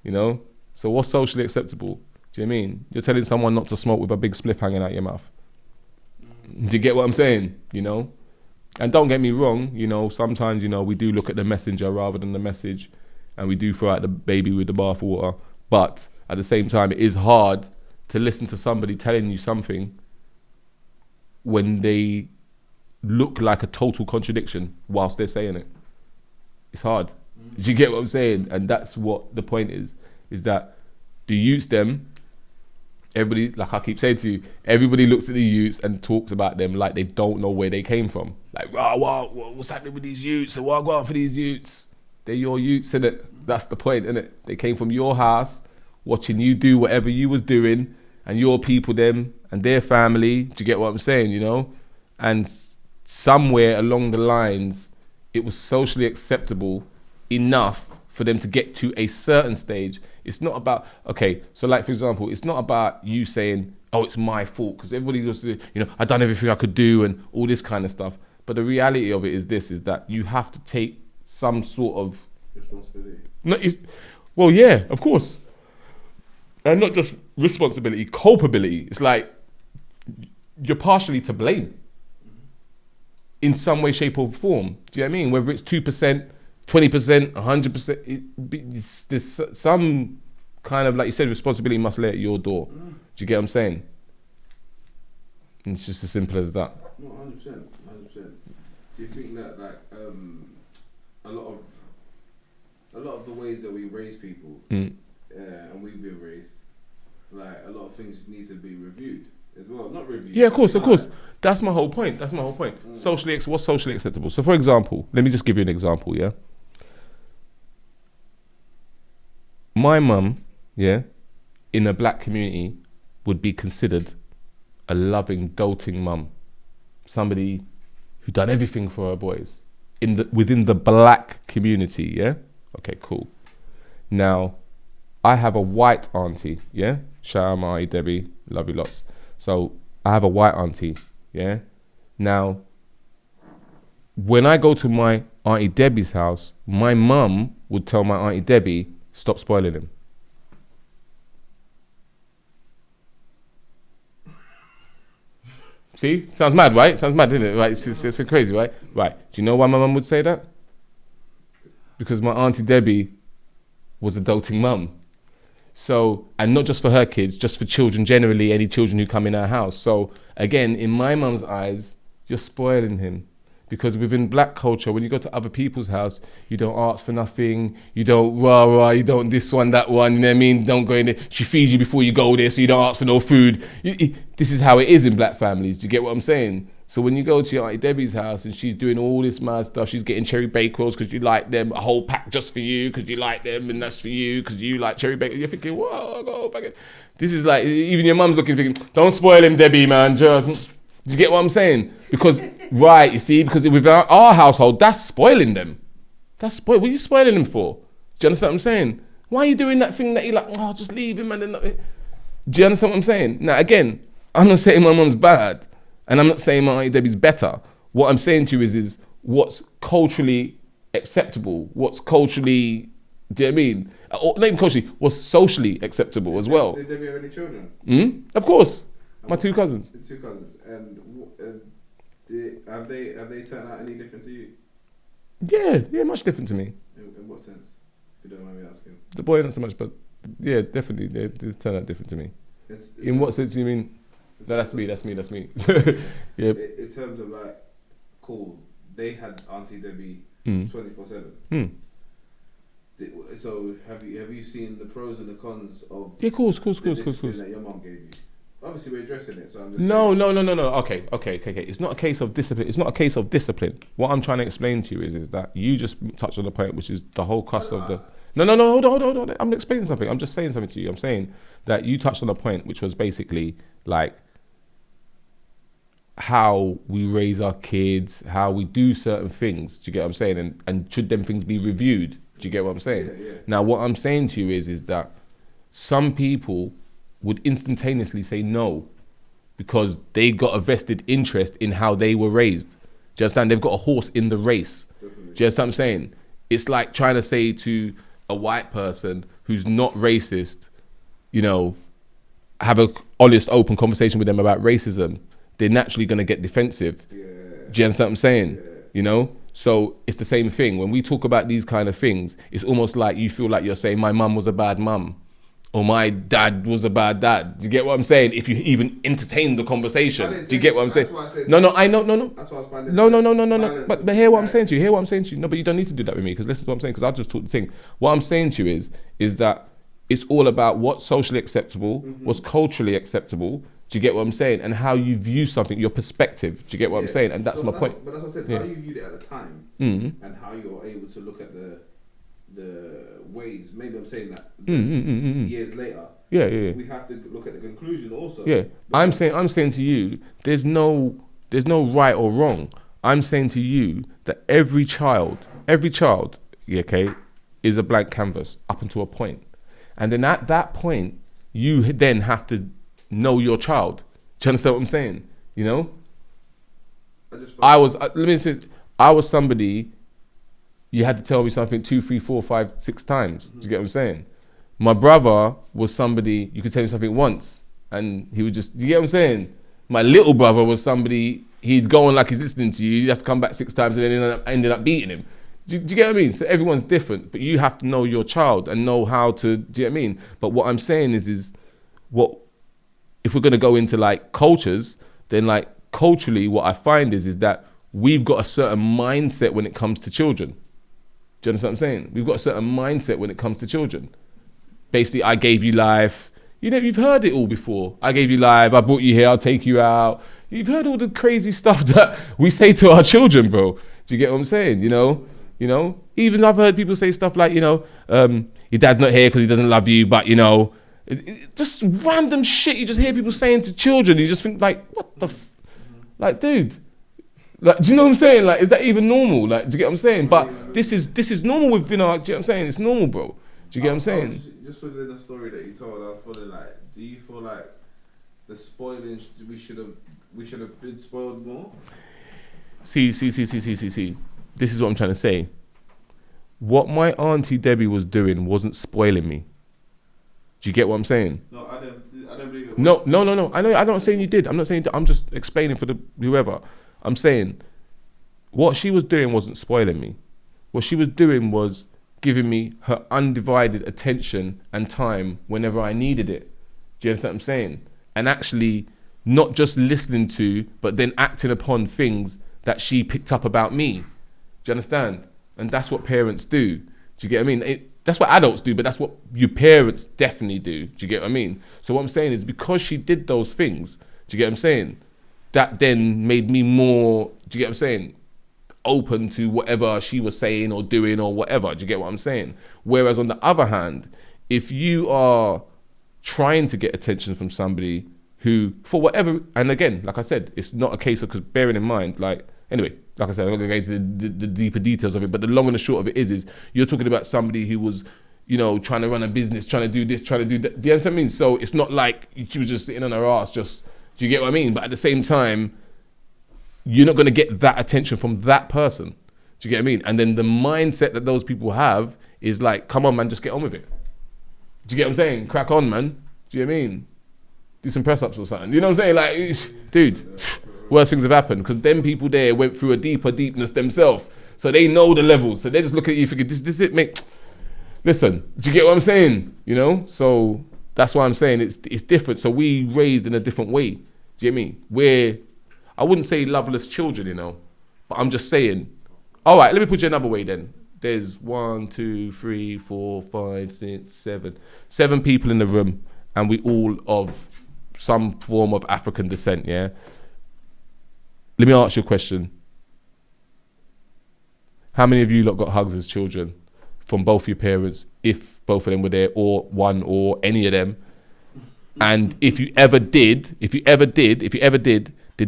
You know? So what's socially acceptable? Do you know what I mean? You're telling someone not to smoke with a big spliff hanging out your mouth. Do you get what I'm saying? You know? And don't get me wrong, you know, sometimes, you know, we do look at the messenger rather than the message. and we do throw out the baby with the bathwater. But at the same time, it is hard to listen to somebody telling you something when they look like a total contradiction whilst they're saying it. It's hard. Do you get what I'm saying? And that's what the point is that the youths them, everybody, like I keep saying to you, everybody looks at the youths and talks about them like they don't know where they came from. Like, what's happening with these youths and what going on for these youths? They're your youths, innit? That's the point, innit? They came from your house, watching you do whatever you was doing, and your people them and their family. Do you get what I'm saying, you know? And somewhere along the lines, it was socially acceptable enough for them to get to a certain stage. It's not about, okay, so like for example, it's not about you saying, oh, it's my fault, because everybody goes to, you know, I've done everything I could do and all this kind of stuff. But the reality of it is this, is that you have to take some sort of responsibility. Well, yeah, of course. And not just responsibility, culpability. It's like you're partially to blame in some way, shape or form. Do you know what I mean? Whether it's 2%, 20%, 100%, there's some kind of, like you said, responsibility must lay at your door. Do you get what I'm saying? And it's just as simple as that. No, 100%. Do you think that like a lot of the ways that we raise people and we've been raised, like a lot of things need to be reviewed as well? Not reviewed. Yeah, of course. That's my whole point. What's socially acceptable? So for example, let me just give you an example, yeah? My mum, yeah, in a black community would be considered a loving, doting mum. Somebody who done everything for her boys within the black community, yeah? Okay, cool. Now, I have a white auntie, yeah? Shout out my Auntie Debbie, love you lots. So I have a white auntie, yeah? Now, when I go to my Auntie Debbie's house, my mum would tell my Auntie Debbie, stop spoiling him. See? Sounds mad, right? Sounds mad, isn't it? Right? It's crazy, right? Right. Do you know why my mum would say that? Because my Auntie Debbie was a doting mum. So, and not just for her kids, just for children generally, any children who come in our house. So, again, in my mum's eyes, you're spoiling him. Because within black culture, when you go to other people's house, you don't ask for nothing, you don't rah, you don't this one, that one, you know what I mean? Don't go in there, she feeds you before you go there, so you don't ask for no food. This is how it is in black families, do you get what I'm saying? So when you go to your Auntie Debbie's house and she's doing all this mad stuff, she's getting cherry bakewells because you like them, a whole pack just for you because you like them, and that's for you because you like cherry bakewells. You're thinking, whoa, go back. This is like, even your mum's looking, thinking, don't spoil him, Debbie, man. Do you get what I'm saying? Because, right, you see, because with our household, that's spoiling them. What are you spoiling them for? Do you understand what I'm saying? Why are you doing that thing that you're like, oh, just leave him, and then... Do you understand what I'm saying? Now, again, I'm not saying my mum's bad. And I'm not saying my Auntie Debbie's better. What I'm saying to you is what's culturally acceptable, what's culturally, do you know what I mean? Or not even culturally, what's socially acceptable as well. Did Debbie have any children? Of course. My two cousins. Two cousins. And have they turned out any different to you? Yeah, much different to me. In what sense? If you don't mind me asking. The boy not so much, but yeah, definitely they turned out different to me. In what sense do you mean? No, that's me. Yeah. In terms of like, cool, they had Auntie Debbie 24/7. So have you seen the pros and the cons of? Yeah, course. That your mum gave you. Obviously, we're addressing it, so I'm just No. Okay. It's not a case of discipline. What I'm trying to explain to you is that you just touched on the point, which is the whole cost of the. No. Hold on. I'm explaining something. I'm just saying something to you. I'm saying that you touched on a point, which was basically like how we raise our kids, how we do certain things. Do you get what I'm saying? And should them things be reviewed? Do you get what I'm saying? Yeah. Now, what I'm saying to you is that some people would instantaneously say no because they got a vested interest in how they were raised. Do you understand? They've got a horse in the race. Definitely. Do you understand what I'm saying? It's like trying to say to a white person who's not racist, you know, have a honest, open conversation with them about racism. They're naturally going to get defensive. Yeah. Do you understand what I'm saying? Yeah. You know? So it's the same thing. When we talk about these kind of things, it's almost like you feel like you're saying my mum was a bad mum or my dad was a bad dad. Do you get what I'm saying? If you even entertain the conversation. Do you get what I'm saying? No, I know, no. That's what I was finding. No. But hear what I'm saying to you. Hear what I'm saying to you. No, but you don't need to do that with me because listen to what I'm saying because I'll just talk the thing. What I'm saying to you is that it's all about what's socially acceptable, what's culturally acceptable. Do you get what I'm saying? And how you view something, your perspective. Do you get what I'm saying? And that's my point. But that's what I said. How you viewed it at the time, and how you're able to look at the ways. Maybe I'm saying that years later. Yeah. We have to look at the conclusion also. Yeah, I'm saying to you, there's no right or wrong. I'm saying to you that every child, okay, is a blank canvas up until a point, and then at that point, you then have to know your child. Do you understand what I'm saying? You know, I was somebody. You had to tell me something 2, 3, 4, 5, 6 times. Do you get what I'm saying? My brother was somebody you could tell him something once, and he would just. Do you get what I'm saying? My little brother was somebody he'd go on like he's listening to you. You'd have to come back 6 times, and then ended up beating him. Do you get what I mean? So everyone's different, but you have to know your child and know how to. Do you get what I mean? But what I'm saying is what if we're gonna go into like cultures, then like culturally, what I find is that we've got a certain mindset when it comes to children. Do you understand what I'm saying? We've got a certain mindset when it comes to children. Basically, I gave you life. You know, you've heard it all before. I gave you life. I brought you here. I'll take you out. You've heard all the crazy stuff that we say to our children, bro. Do you get what I'm saying? You know. Even I've heard people say stuff like, your dad's not here because he doesn't love you, but just random shit. You just hear people saying to children. You just think like, what the, like, dude. Like, do you know what I'm saying? Like, is that even normal? Like, do you get what I'm saying? But this is normal with, do you know what I'm saying? It's normal, bro. Do you get what I'm saying? Just within the story that you told, I was feeling like, do you feel like the spoiling, we should have been spoiled more? See. This is what I'm trying to say. What my auntie Debbie was doing wasn't spoiling me. Do you get what I'm saying? No, I don't believe it. No. I know. I'm not saying you did. I'm not saying. I'm just explaining for the whoever. I'm saying what she was doing wasn't spoiling me. What she was doing was giving me her undivided attention and time whenever I needed it. Do you understand what I'm saying? And actually not just listening to, but then acting upon things that she picked up about me. Do you understand? And that's what parents do. Do you get what I mean? That's what adults do, but that's what your parents definitely do. Do you get what I mean? So what I'm saying is because she did those things, do you get what I'm saying? That then made me more, do you get what I'm saying? Open to whatever she was saying or doing or whatever. Do you get what I'm saying? Whereas on the other hand, if you are trying to get attention from somebody who, for whatever, and again, like I said, it's not a case of, because bearing in mind, like, anyway, like I said, I'm not going to go into the deeper details of it, but the long and the short of it is you're talking about somebody who was, trying to run a business, trying to do this, trying to do that. Do you understand what I mean? So it's not like she was just sitting on her ass, just, do you get what I mean? But at the same time, you're not going to get that attention from that person. Do you get what I mean? And then the mindset that those people have is like, come on, man, just get on with it. Do you get what I'm saying? Crack on, man. Do you know what I mean? Do some press-ups or something. You know what I'm saying? Like, dude, worse things have happened because them people there went through a deepness themselves. So they know the levels. So they just look at you thinking, this is it, mate. Listen, do you get what I'm saying? So that's why I'm saying it's different. So we raised in a different way. Do you get me? We're, I wouldn't say loveless children, but I'm just saying, all right, let me put you another way then. There's 1, 2, 3, 4, 5, 6, 7. 7 people in the room and we all of some form of African descent, yeah? Let me ask you a question. How many of you lot got hugs as children from both your parents, if both of them were there, or one, or any of them? And if you ever did, did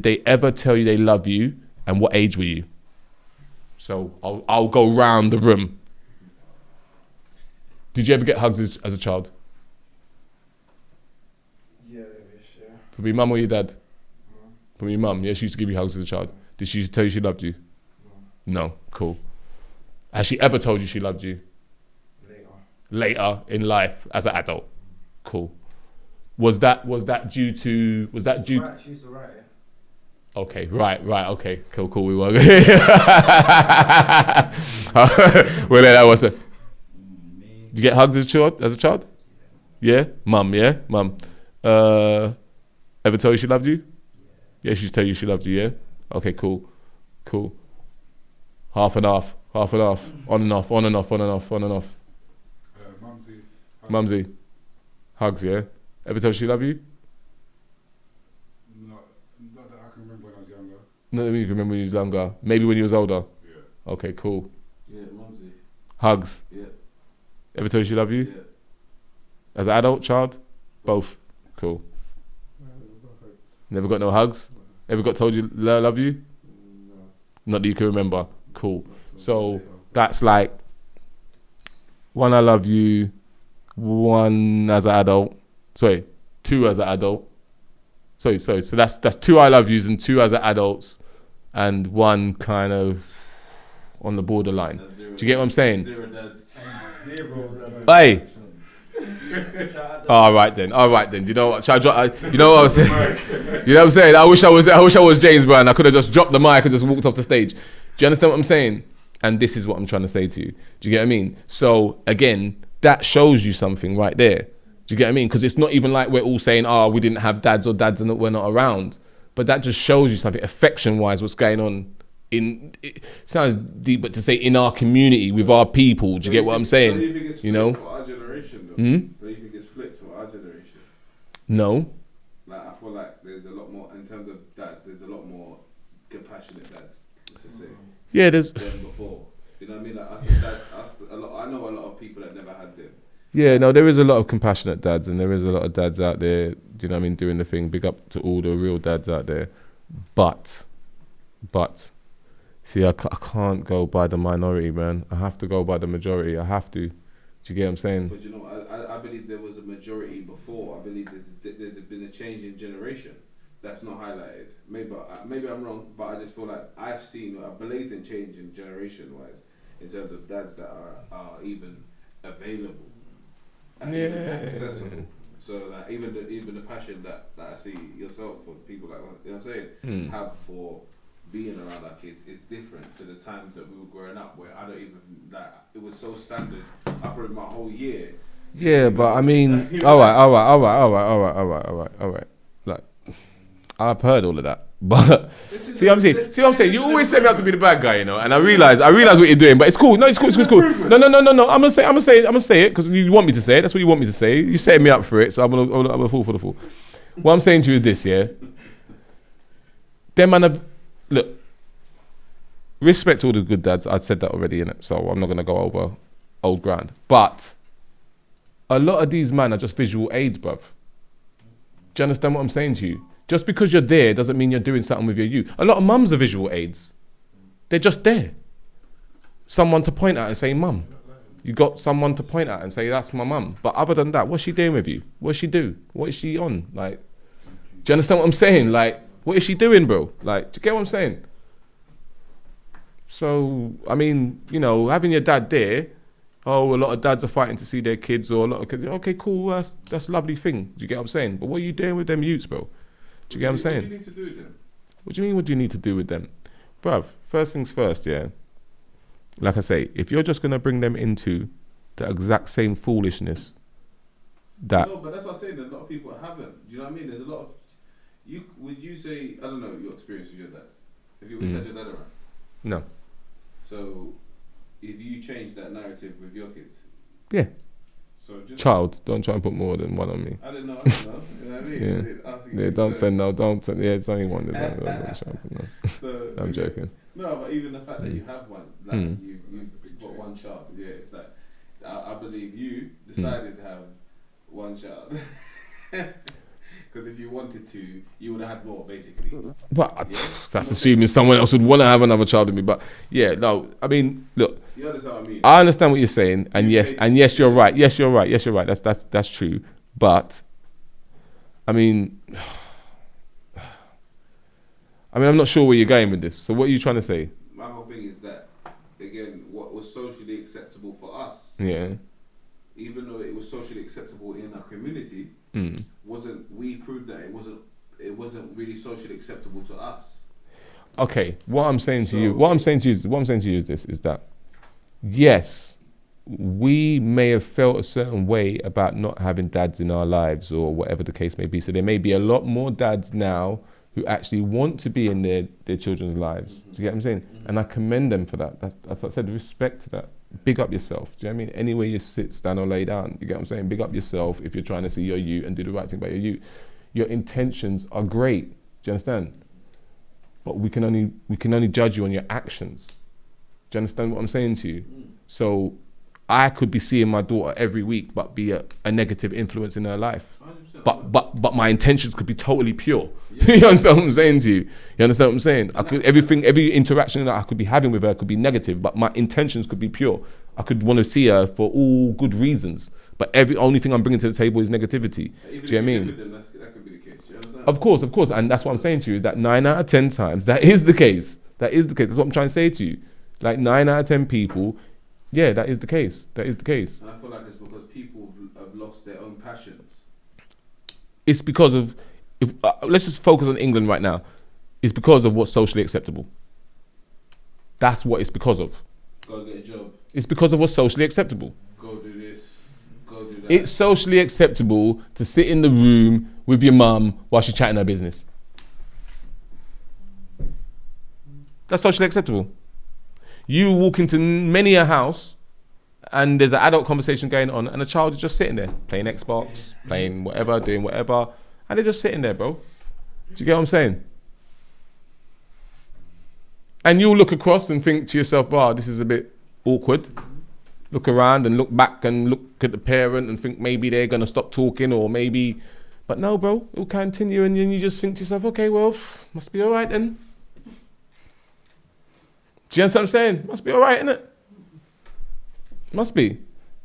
they ever tell you they love you? And what age were you? So I'll go round the room. Did you ever get hugs as a child? Yeah. From your mum or your dad? From your mum, yeah, she used to give you hugs as a child. Did she tell you she loved you? No, cool. Has she ever told you she loved you? Later in life as an adult? Cool. Was that due to? She used to write it. Okay, right, okay, cool, we were. Well, that was a. You get hugs as a child? Yeah, mum. Ever tell you she loved you? Yeah, she's tell you she loved you. Yeah. Okay, cool. Half and half. On and off. Mumsy, hugs. Yeah. Ever tell she love you? Not that I can remember when I was younger. No, you can remember when you was younger. Maybe when you was older. Yeah. Okay, cool. Yeah, mumsy. Hugs. Yeah. Ever tell you she love you? Yeah. As an adult, child? Both. Cool. Never got no hugs? Ever got told you love you? No. Not that you can remember. Cool. So that's like one I love you, one as an adult. Sorry, two as an adult. So that's two I love yous and two as an adults, and one kind of on the borderline. Do you get what I'm saying? Zero dads. Hey. All right then. You know what? Shall I drop? You know what I was saying? You know what I'm saying? I wish I was James Brown. I could have just dropped the mic and just walked off the stage. Do you understand what I'm saying? And this is what I'm trying to say to you. Do you get what I mean? So again, that shows you something right there. Do you get what I mean? Because it's not even like we're all saying, we didn't have dads or dads and we're not around. But that just shows you something affection-wise, what's going on. It sounds deep, but to say in our community, with our people. Do you get what I'm saying? Do you think it's you know? For our generation, though? Do you think it's flipped for our generation? No. Like, I feel like there's a lot more, in terms of dads, there's a lot more compassionate dads, let's just say. Yeah, there's... Than before. You know what I mean? Like, I know a lot of people that never had them. Yeah, no, there is a lot of compassionate dads, and there is a lot of dads out there, do you know what I mean, doing the thing. Big up to all the real dads out there. But, see, I can't go by the minority, man. I have to go by the majority. I have to. Do you get what I'm saying? But you know, I believe there was a majority before. I believe there's been a change in generation that's not highlighted. Maybe I'm wrong, but I just feel like I've seen a blatant change in generation-wise in terms of dads that are even available. And even accessible. So like even the passion that I see yourself for people like, you know what I'm saying, have for being around our kids is different to the times that we were growing up, where I don't even like, it was so standard. I probably my whole year. Yeah, but I mean, all right. Like, I've heard all of that, but see what I'm saying. You always set me up to be the bad guy, you know, and I realize what you're doing, but it's cool. No, it's cool. No. I'm gonna say it because you want me to say it. That's what you want me to say. You setting me up for it, so I'm gonna fall for the fool. What I'm saying to you is this, yeah. Them man have look. Respect all the good dads. I'd said that already, innit? So I'm not gonna go over old ground, but a lot of these men are just visual aids, bruv. Do you understand what I'm saying to you? Just because you're there doesn't mean you're doing something with your youth. A lot of mums are visual aids. They're just there. Someone to point at and say, mum. You got someone to point at and say, that's my mum. But other than that, what's she doing with you? What does she do? What is she on? Like, do you understand what I'm saying? Like, what is she doing, bro? Like, do you get what I'm saying? So, I mean, you know, having your dad there, a lot of dads are fighting to see their kids, or a lot of kids, okay, cool, that's a lovely thing. Do you get what I'm saying? But what are you doing with them youths, bro? Do you get what I'm saying? What do you need to do with them? What do you mean, what do you need to do with them? Bruv, first things first, yeah. Like I say, if you're just going to bring them into the exact same foolishness that... No, but that's what I'm saying, a lot of people haven't. Do you know what I mean? There's a lot of... Would you say, I don't know, your experience with your dad. Have you always had your dad around? No. So, if you change that narrative with your kids... Yeah. So just child, don't try and put more than one on me. I don't know. You know what I mean? Yeah, don't send no, don't send. Yeah, it's only one. So, I'm joking. No, but even the fact that you have one, like you've got one child, yeah, it's like I believe you decided to have one child. Because if you wanted to, you would have had more, basically. Well, that's assuming someone else would want to have another child with me. But yeah, no, I mean, look. You understand what I mean? I understand what you're saying, and yes, you're right. Yes, you're right. That's true. But I mean, I'm not sure where you're going with this. So what are you trying to say? My whole thing is that, again, what was socially acceptable for us, even though it was socially acceptable in our community, we proved that it wasn't it wasn't really socially acceptable to us. Okay, what I'm saying to you is this: is that yes, we may have felt a certain way about not having dads in our lives or whatever the case may be. So there may be a lot more dads now who actually want to be in their children's lives. Do you get what I'm saying? And I commend them for that. That's what I said, respect to that. Big up yourself. Do you know what I mean? Anywhere you sit, stand or lay down. You get what I'm saying? Big up yourself if you're trying to see your youth and do the right thing by your youth. Your intentions are great. Do you understand? But we can only judge you on your actions. Do you understand what I'm saying to you? So I could be seeing my daughter every week, but be a negative influence in her life. 100%. But my intentions could be totally pure. Yeah. You understand what I'm saying to you? You understand what I'm saying? Every interaction that I could be having with her could be negative, but my intentions could be pure. I could want to see her for all good reasons, but only thing I'm bringing to the table is negativity. Even do you know what I mean? With them, that could be the case. Do you understand? Of course, and that's what I'm saying to you is that 9 out of 10 times that is the case. That is the case. That's what I'm trying to say to you. Like 9 out of 10 people, yeah, that is the case. That is the case. And I feel like it's because people have lost their own passions. It's because of, let's just focus on England right now. It's because of what's socially acceptable. That's what it's because of. Go get a job. It's because of what's socially acceptable. Go do this. Go do that. It's socially acceptable to sit in the room with your mum while she's chatting her business. That's socially acceptable. You walk into many a house and there's an adult conversation going on and a child is just sitting there playing Xbox, playing whatever, doing whatever, and they're just sitting there, bro. Do you get what I'm saying? And you'll look across and think to yourself, wow, this is a bit awkward. Look around and look back and look at the parent and think maybe they're going to stop talking or maybe, but no, bro, it'll continue and then you just think to yourself, okay, well, must be all right then. Do you understand what I'm saying? Must be all right, innit? Must be. You know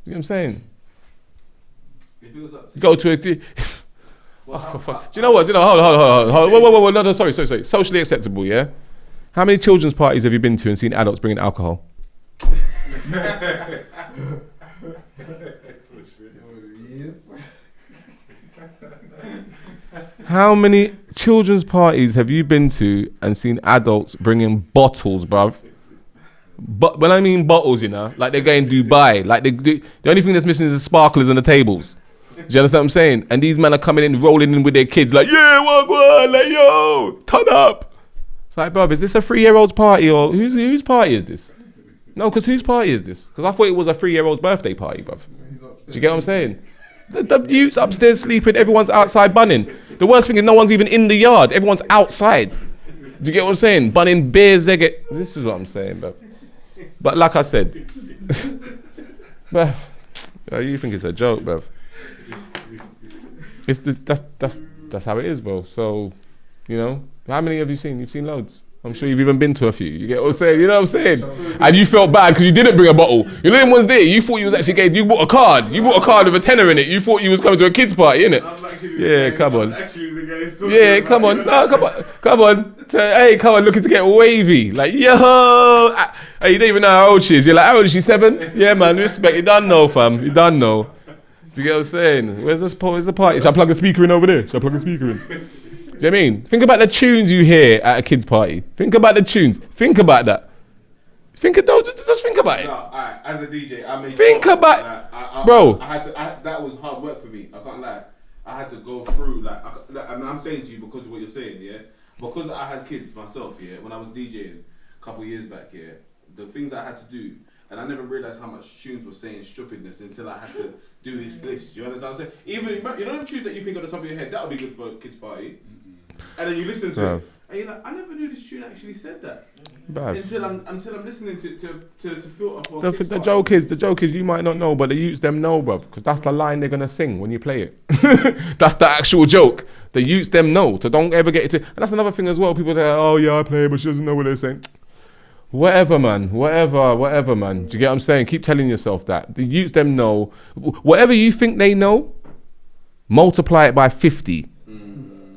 what I'm saying? Go to a... Well, for fuck. Do you know what? Hold on. Whoa. No, sorry. Socially acceptable, yeah? How many children's parties have you been to and seen adults bringing alcohol? How many children's parties have you been to and seen adults bringing bottles, bruv? But when I mean bottles, you know, like they're going Dubai, like the only thing that's missing is the sparklers on the tables. Do you understand what I'm saying? And these men are coming in, rolling in with their kids, like, yeah, what, like, yo, turn up. It's like, bruv, is this a 3-year-old's party or whose party is this? No, because whose party is this? Because I thought it was a 3-year-old's birthday party, bruv. Do you get what I'm saying? The youth's upstairs sleeping, everyone's outside bunning. The worst thing is no one's even in the yard, everyone's outside. Do you get what I'm saying? Bunning beers, they get. This is what I'm saying, bruv. But like I said, bruv, you think it's a joke, bruv. That's how it is, bro. So, you know, how many have you seen? You've seen loads. I'm sure you've even been to a few. You get what I'm saying? You know what I'm saying? And you felt bad because you didn't bring a bottle. You know, them ones there. You thought you was actually getting. You bought a card. You bought a card with a tenner in it. You thought you was coming to a kids' party, innit? Yeah, come on. Yeah, come on. No, come on. Hey, come on. Looking to get wavy. Like, yo. Hey, you don't even know how old she is. You're like, how old is she? 7? Yeah, man. Respect. You don't know, fam. You don't know. Do you get what I'm saying? Where's the party? Shall I plug a speaker in over there? Do you know what I mean? Think about the tunes you hear at a kid's party. Think about the tunes. Think about that. Just think about it. No, as a DJ, I mean, think about, bro. That was hard work for me. I can't lie. I had to go through I'm saying to you because of what you're saying, yeah. Because I had kids myself, yeah. When I was DJing a couple of years back, yeah. The things I had to do, and I never realized how much tunes were saying stupidness until I had to do this list. You understand what I'm saying? Even you know the tunes that you think on the top of your head that would be good for a kids' party. And then you listen to it, and you're like, I never knew this tune actually said that. Until I'm listening to filter. The joke is, you might not know, but the youths them know, bruv, because that's the line they're gonna sing when you play it. That's the actual joke. The youths them know, so don't ever get it. And that's another thing as well. People say, oh yeah, I play it, but she doesn't know what they're saying. Whatever, man. Whatever, man. Do you get what I'm saying? Keep telling yourself that. The youths them know. Whatever you think they know, multiply it by 50.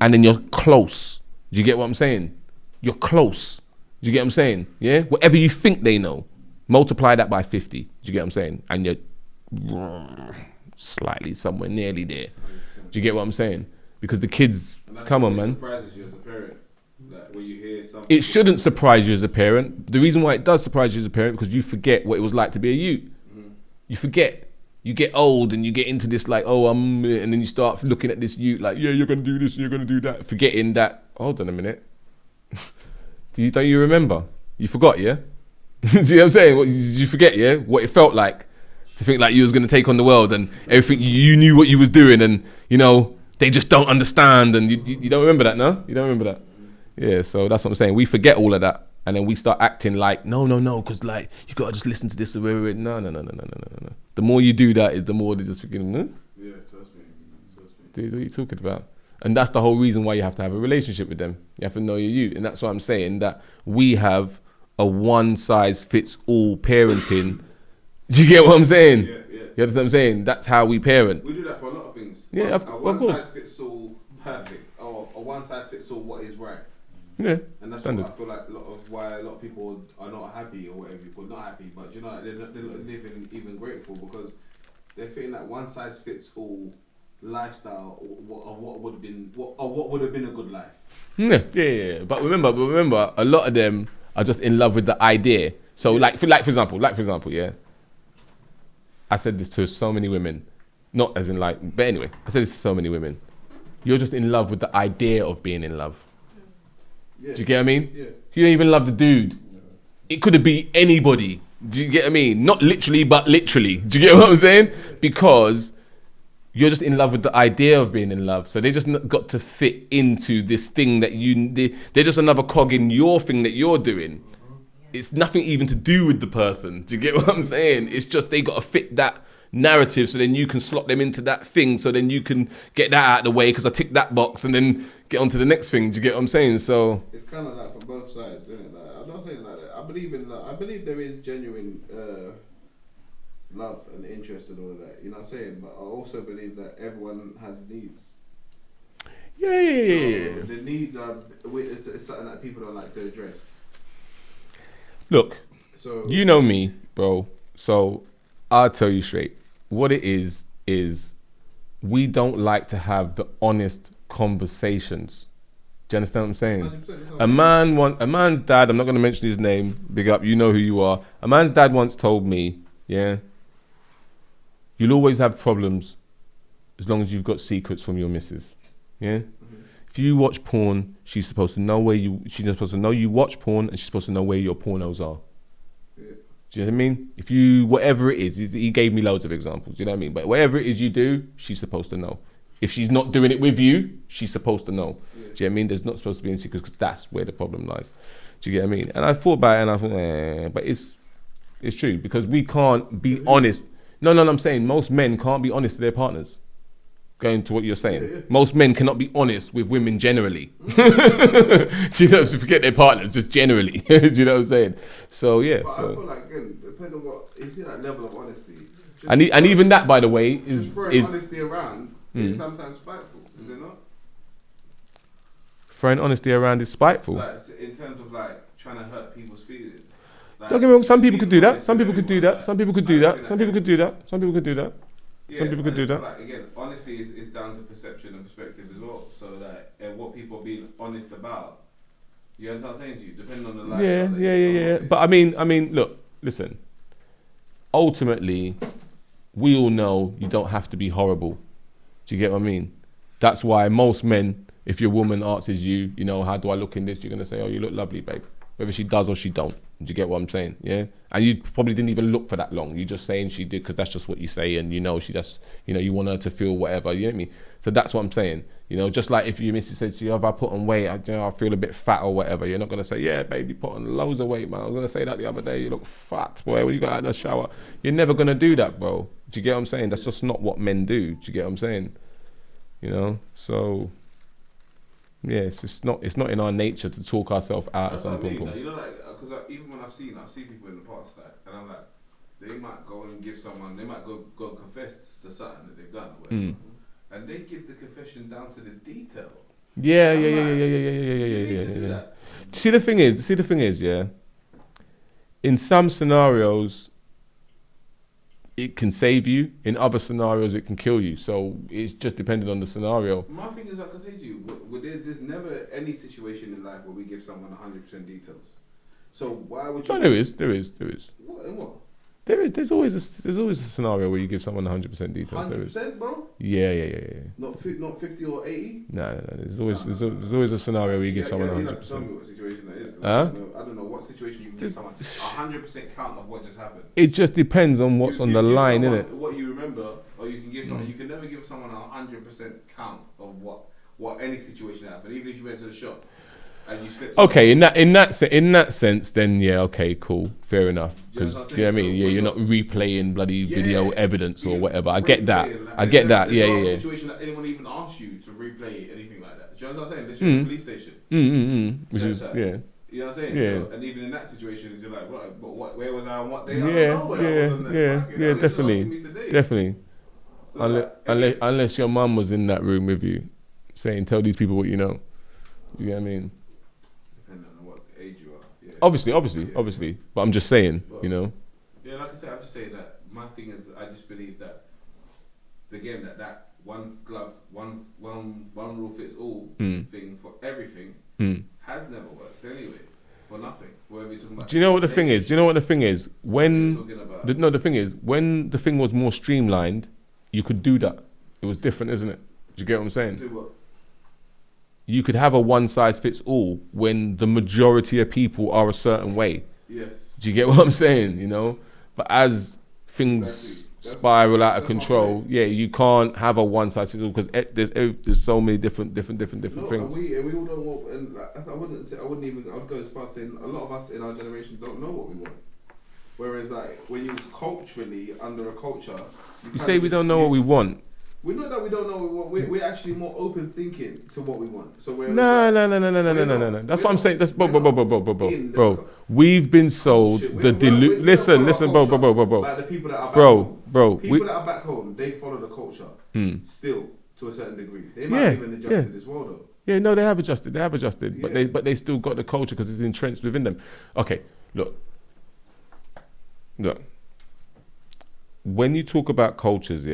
And then you're close. Do you get what I'm saying? You're close. Do you get what I'm saying? Yeah? Whatever you think they know, multiply that by 50. Do you get what I'm saying? And you're slightly somewhere nearly there. Do you get what I'm saying? because the kids, And that's come what on, man. surprises you as a parent. Like when you hear something. It shouldn't surprise you as a parent. The reason why it does surprise you as a parent because you forget what it was like to be a youth. Mm-hmm. You forget. You get old and you get into this like, oh, and then you start looking at this youth like, yeah, you're gonna do this, and you're gonna do that, forgetting that. Hold on a minute. Don't you remember? You forgot, yeah? See what I'm saying? You forget, yeah? What it felt like to think like you was gonna take on the world and everything. You knew what you was doing, and you know they just don't understand, and you don't remember that, no? You don't remember that? Yeah. So that's what I'm saying. We forget all of that, and then we start acting like no, because like you gotta just listen to this. No. The more you do that, is the more they just thinking, Yeah, trust me. dude, what are you talking about? And that's the whole reason why you have to have a relationship with them. You have to know your youth. And that's why I'm saying that we have a one-size-fits-all parenting. Do you get what I'm saying? Yeah. You understand what I'm saying? That's how we parent. We do that for a lot of things. Yeah, of one course. size fits all perfect, or a one size fits all what is right. Yeah, And that's standard. what I feel like why a lot of people are not happy or whatever you call it, not happy, but you know they're not living even grateful because they're feeling that one size fits all lifestyle of what would have been a good life. Yeah. But remember, a lot of them are just in love with the idea. So, like for example, yeah. I said this to so many women, not as in like, but anyway, I said this to so many women. You're just in love with the idea of being in love. Yeah. Do you get what I mean? Yeah. You don't even love the dude. It could have been anybody. Do you get what I mean? Not literally, but literally. Do you get what I'm saying? Because you're just in love with the idea of being in love. So they just got to fit into this thing that they're just another cog in your thing that you're doing. It's nothing even to do with the person. Do you get what I'm saying? It's just they got to fit that narrative so then you can slot them into that thing so then you can get that out of the way because I tick that box and then get on to the next thing. Do you get what I'm saying? So It's kind of like for both sides, isn't it? Like, I'm not saying like that. I believe in love. I believe there is genuine love and interest and all of that. You know what I'm saying? But I also believe that everyone has needs. yeah. So the needs are it's something that people don't like to address. Look, So you know me, bro. So I'll tell you straight. What it is we don't like to have the honest conversations. Do you understand what I'm saying? 100%, A man's dad, I'm not going to mention his name, big up, you know who you are. A man's dad once told me, yeah, you'll always have problems as long as you've got secrets from your missus. Yeah? If you watch porn, she's supposed to know she's supposed to know you watch porn and she's supposed to know where your pornos are. Yeah. Do you know what I mean? If you, whatever it is, he gave me loads of examples, you know what I mean? But whatever it is you do, she's supposed to know. If she's not doing it with you, she's supposed to know. Yeah. Do you know what I mean? There's not supposed to be any secrets because that's where the problem lies. Do you get what I mean? And I thought about it and I thought, but it's true because we can't be honest. No, I'm saying most men can't be honest to their partners. Going to what you're saying. Yeah. Most men cannot be honest with women generally. Do you know, to forget their partners, just generally. Do you know what I'm saying? So, yeah. But I So. feel like again, depending on what you see that level of honesty. And even that, by the way, just throwing honesty around is sometimes spiteful, is it not? throwing honesty around is spiteful. Like in terms of like trying to hurt people's feelings. Like, Don't get me wrong, some people could do that. honest Some with people could do everyone, that. Some people could do I that. think Some people could do that. Some people could do that. Yeah, Some people could and do I feel that. Like, again, honesty is down to perception and perspective as well. So that and what people are being honest about. You understand what I'm saying to you? Depending on the lifestyle. Yeah. that you come up with. But I mean, look, listen. Ultimately, we all know you don't have to be horrible. Do you get what I mean? That's why most men, if your woman asks you, you know, how do I look in this? You're going to say, oh, you look lovely, babe. Whether she does or she don't. Do you get what I'm saying? Yeah. And you probably didn't even look for that long. You're just saying she did because that's just what you say. And you know, she just, you know, you want her to feel whatever. You know what I mean? So that's what I'm saying. You know, just like if your missus says to you, have I put on weight? I feel a bit fat or whatever. You're not going to say, yeah, babe, you put on loads of weight, man. I was going to say that the other day. You look fat, boy, when you got out of the shower. You're never going to do that, bro. Do you get what I'm saying? That's just not what men do. Do you get what I'm saying? You know? So, yeah, it's not in our nature to talk ourselves out of That's what I something. mean, like, you know, like, because even when I've seen people in the past, like, and I'm like, they might go and give someone, they might go and confess to something that they've done, or whatever, and they give the confession down to the detail. Yeah. You need to do that. See the thing is, yeah. In some scenarios, it can save you. In other scenarios, it can kill you. So it's just depending on the scenario. My thing is, like I say to you, there's never any situation in life where we give someone 100% details. So why would you? No, there is. What? And what? There's always a scenario where you give someone 100% details. 100%, bro? Yeah. Not 50 or 80? No. There's always a scenario where you give someone 100%. You have to tell me what situation that is. Huh? I don't know what situation you can give someone 100% count of what just happened. It just depends on what's on the line, innit? What you remember, or you can give someone. You can never give someone 100% count of what any situation happened, even if you went to the shop. And you slipped. Okay, in that sense, then yeah, okay, cool, fair enough. Because you know what I mean, yeah, you're not replaying bloody video evidence or whatever. I get that. Yeah. Situation that anyone even asks you to replay anything like that. Do you know what I'm saying? This is a police station. Which is yeah. You know what I'm saying? Yeah. So, and even in that situation, you're like, right, but where was I on what day? Definitely. So Unless your mum was in that room with you, saying, "Tell these people what you know." You know what I mean? Depending on what age you are. Yeah. Obviously. But I'm just saying, you know. Yeah, like I said, I'm just saying that my thing is, I just believe that again that one glove, one rule fits all thing for everything has never worked anyway. For nothing. Whatever you're talking about. Do you know what the thing is? When the thing is, when the thing was more streamlined, you could do that. It was different, isn't it? Do you get what I'm saying? Do what? You could have a one size fits all when the majority of people are a certain way. Yes. Do you get what I'm saying? You know, but as things spiral out of control, you can't have a one size fits all because there's so many different things. And we all don't want. And like, I would go as far as saying a lot of us in our generation don't know what we want. Whereas like when you culturally under a culture, you say we don't know what we want. We know that we don't know what we want. We're actually more open thinking to what we want. So we're no. That's what I'm saying. That's bro. We've been sold the delusion. Listen, bro. Like the people that are back home. People that are back home, they follow the culture still to a certain degree. They might have even adjusted as well, though. Yeah, no, they have adjusted, but they still got the culture because it's entrenched within them. Okay, look. When you talk about cultures,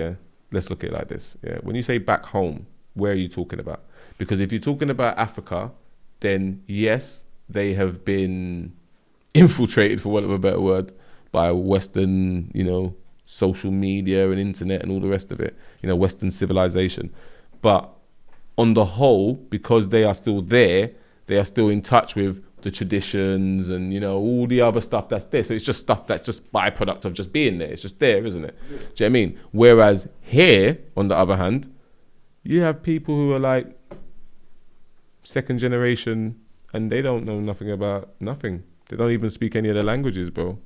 let's look at it like this. Yeah, when you say back home, where are you talking about? Because if you're talking about Africa, then yes, they have been infiltrated, for want of a better word, by Western, social media and internet and all the rest of it, Western civilization. But on the whole, because they are still there, they are still in touch with the traditions and, all the other stuff that's there. So it's just stuff that's just byproduct of just being there. It's just there, isn't it? Yeah. Do you know what I mean? Whereas here, on the other hand, you have people who are like second generation and they don't know nothing about nothing. They don't even speak any of the languages, bro.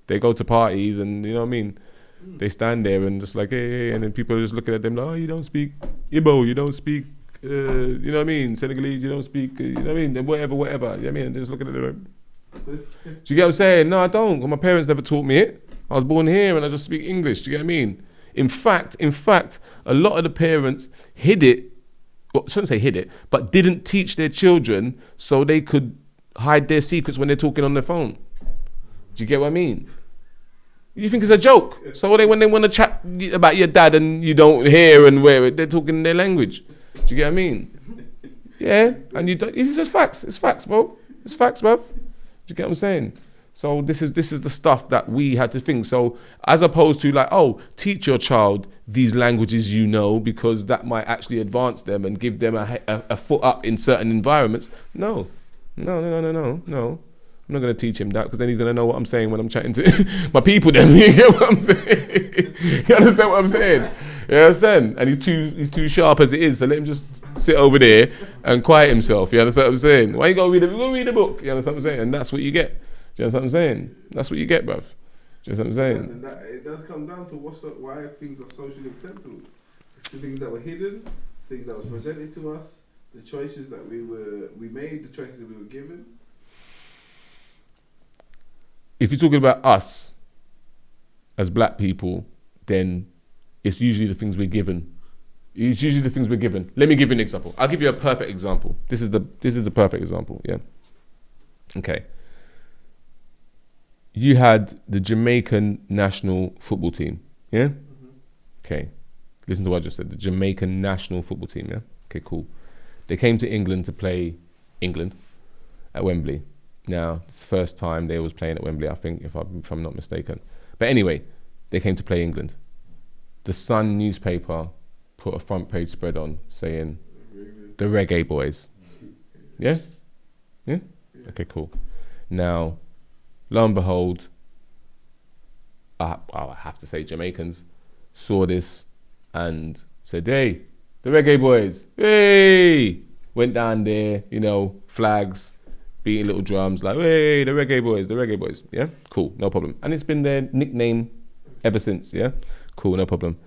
They go to parties and, you know what I mean? They stand there and just like, hey, and then people are just looking at them like, oh, you don't speak Igbo, you don't speak you know what I mean? Senegalese, you don't speak, you know what I mean? Whatever, you know what I mean? And they're just looking at them. Do you get what I'm saying? No, I don't. My parents never taught me it. I was born here and I just speak English. Do you get what I mean? In fact, a lot of the parents hid it, well, I shouldn't say hid it, but didn't teach their children so they could hide their secrets when they're talking on their phone. Do you get what I mean? You think it's a joke? So when they want to chat about your dad and you don't hear and where it, they're talking their language. Do you get what I mean? Yeah, and you don't. It's just facts. It's facts, bro. It's facts, bruv. Do you get what I'm saying? So this is the stuff that we had to think. So as opposed to like, oh, teach your child these languages because that might actually advance them and give them a foot up in certain environments. No. I'm not going to teach him that because then he's going to know what I'm saying when I'm chatting to my people then. You get what I'm saying? You understand what I'm saying? You understand? And he's too sharp as it is, so let him just sit over there and quiet himself. You understand what I'm saying? Why you go read a book? You understand what I'm saying? And that's what you get. Do you understand what I'm saying? That's what you get, bruv. Do you understand what I'm saying? And it does come down to why things are socially acceptable. It's the things that were hidden, things that was presented to us, the choices that we made, the choices that we were given. If you're talking about us as black people, then it's usually the things we're given. It's usually the things we're given. Let me give you an example. I'll give you a perfect example. This is the perfect example, yeah? Okay. You had the Jamaican national football team, Yeah? Okay. Listen to what I just said. The Jamaican national football team, yeah? Okay, cool. They came to England to play England at Wembley. Now, it's the first time they was playing at Wembley, I think, if I'm not mistaken. But anyway, they came to play England. The Sun newspaper put a front page spread on saying, the Reggae Boys. Yeah? Yeah? Okay, cool. Now, lo and behold, I have to say Jamaicans saw this and said, hey, the Reggae Boys, hey! Went down there, you know, flags, beating little drums, like, hey, the Reggae Boys, yeah? Cool, no problem. And it's been their nickname ever since, yeah? Cool, no problem.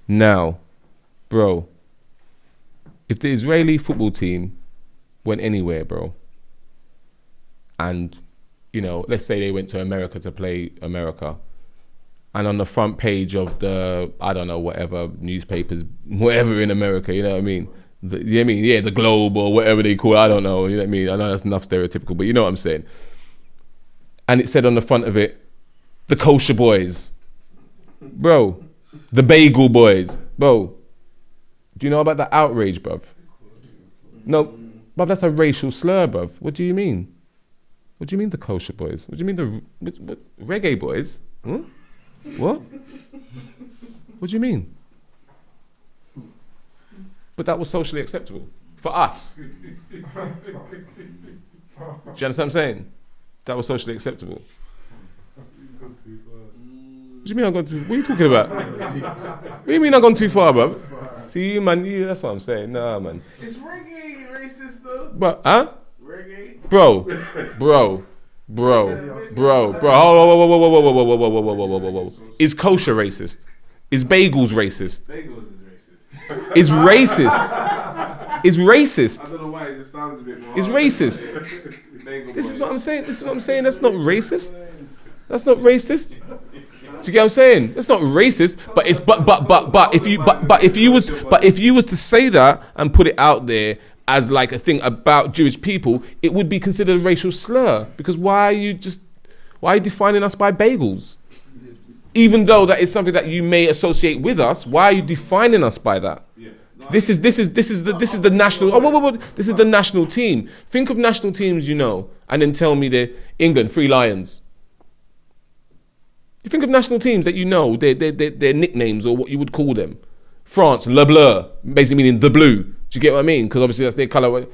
Now, bro, if the Israeli football team went anywhere, bro, and, you know, let's say they went to America to play America, and on the front page of the, I don't know, whatever newspapers, whatever in America, you know what I mean? The Globe or whatever they call it, I don't know, you know what I mean? I know that's enough stereotypical, but you know what I'm saying. And it said on the front of it, the Kosher Boys. Bro, the Bagel Boys. Bro, do you know about that outrage, bruv? No, bruv, that's a racial slur, bruv. What do you mean? What do you mean the Kosher Boys? What do you mean what Reggae Boys? Huh? What? What do you mean? But that was socially acceptable for us. Do you understand what I'm saying? That was socially acceptable. What do you mean I've gone too far? What are you talking about? What do you mean I've gone too far, bro? See, man, that's what I'm saying. Nah, man. Is reggae racist though? But, huh? Reggae? Bro. Whoa. Is kosher racist? Is bagels racist? Bagels is racist. Is racist. Is racist. I don't know why, it just sounds a bit more. Is racist. This is what I'm saying. That's not racist. That's not racist. Do you get what I'm saying? It's not racist, but it's if you was to say that and put it out there as like a thing about Jewish people, it would be considered a racial slur. Because why are you defining us by bagels? Even though that is something that you may associate with us, why are you defining us by that? Yes. No, This is the national. This is the national team. Think of national teams, you know, and then tell me they're England, Three Lions. You think of national teams that you know, their nicknames or what you would call them. France, Le Bleu, basically meaning the blue. Do you get what I mean? Because obviously that's their colour.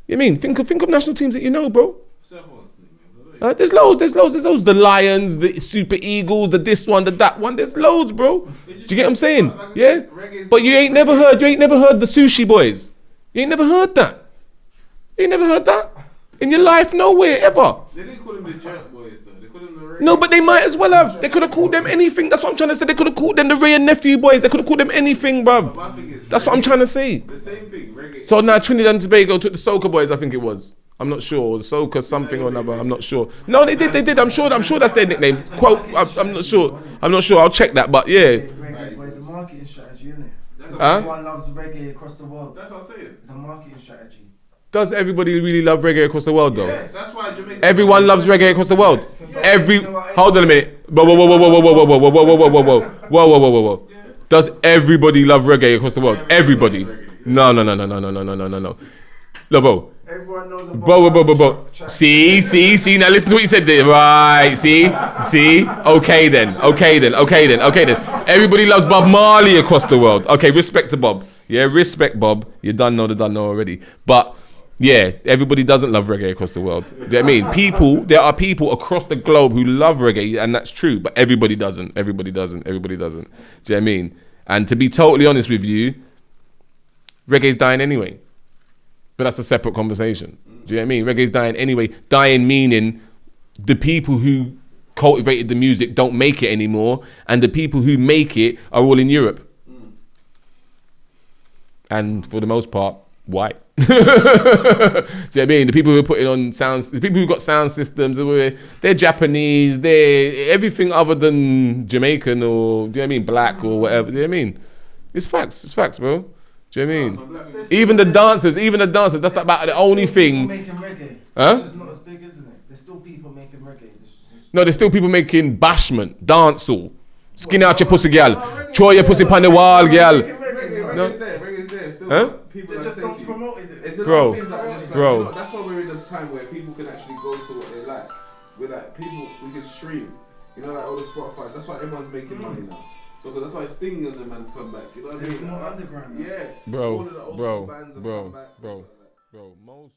You mean think of national teams that you know, bro. There's loads. The Lions, the Super Eagles, the this one, the that one. There's loads, bro. Do you get what I'm saying? Yeah. But you ain't never heard the Sushi Boys. You ain't never heard that. You ain't never heard that in your life, nowhere ever. They didn't call them the Jerk Boys though. They called them the Reggae. No, but they might as well have. They could have called them anything. That's what I'm trying to say. They could have called them the Ray and Nephew Boys. They could have called them anything, bruv. That's what I'm trying to say. The same thing. Reggae. So now Trinidad and Tobago took the Soca Boys, I think it was. I'm not sure. The Soca something or another. I'm not sure. No, they did. I'm sure that's their nickname. Quote. I'm not sure. I'll check that. But yeah. Reggae, but it's a marketing strategy, isn't it? Everyone loves reggae across the world. That's what I'm saying. It's a marketing strategy. Does everybody really love reggae across the world though? Yes. That's why Jamaica. Everyone loves reggae across the world. Hold on a minute. Whoa. Does everybody love reggae across the world? Everybody. No. Lobo. Everyone knows about Bro. See. Now listen to what you said there. Right. See. Okay then. Everybody loves Bob Marley across the world. Okay, respect to Bob. Yeah, respect Bob. You done know already. But yeah, everybody doesn't love reggae across the world. Do you know what I mean? There are people across the globe who love reggae, and that's true. But everybody doesn't. Do you know what I mean? And to be totally honest with you, reggae's dying anyway. But that's a separate conversation. Do you know what I mean? Reggae's dying anyway. Dying meaning the people who cultivated the music don't make it anymore, and the people who make it are all in Europe. And for the most part, white. Do you know what I mean? The people who are putting on sounds, the people who got sound systems, they're Japanese, they're everything other than Jamaican or, do you know what I mean, black or whatever. Do you know what I mean? It's facts, bro. Do you know what I mean? Even the dancers, that's about the only thing. Making reggae. Huh? It's just not as big, isn't it? There's still people making reggae. No, there's still people making bashment, dancehall. Skin out your pussy, girl. Throw your pussy on the wall, girl. Reggae's there. Still Huh? got people They that just say don't to you. promote it. It's a Bro, lot of things that are just like, bro. you know, that's why we're in a time where people can actually go to what they like. We're like, people, we can stream. You know, like all the Spotify. That's why everyone's making money now. Because that's why Sting and the man's come back. You know what I mean? It's more underground now. Yeah. Bro, All of the old bro, school bands have bro, come back. bro, bro. Most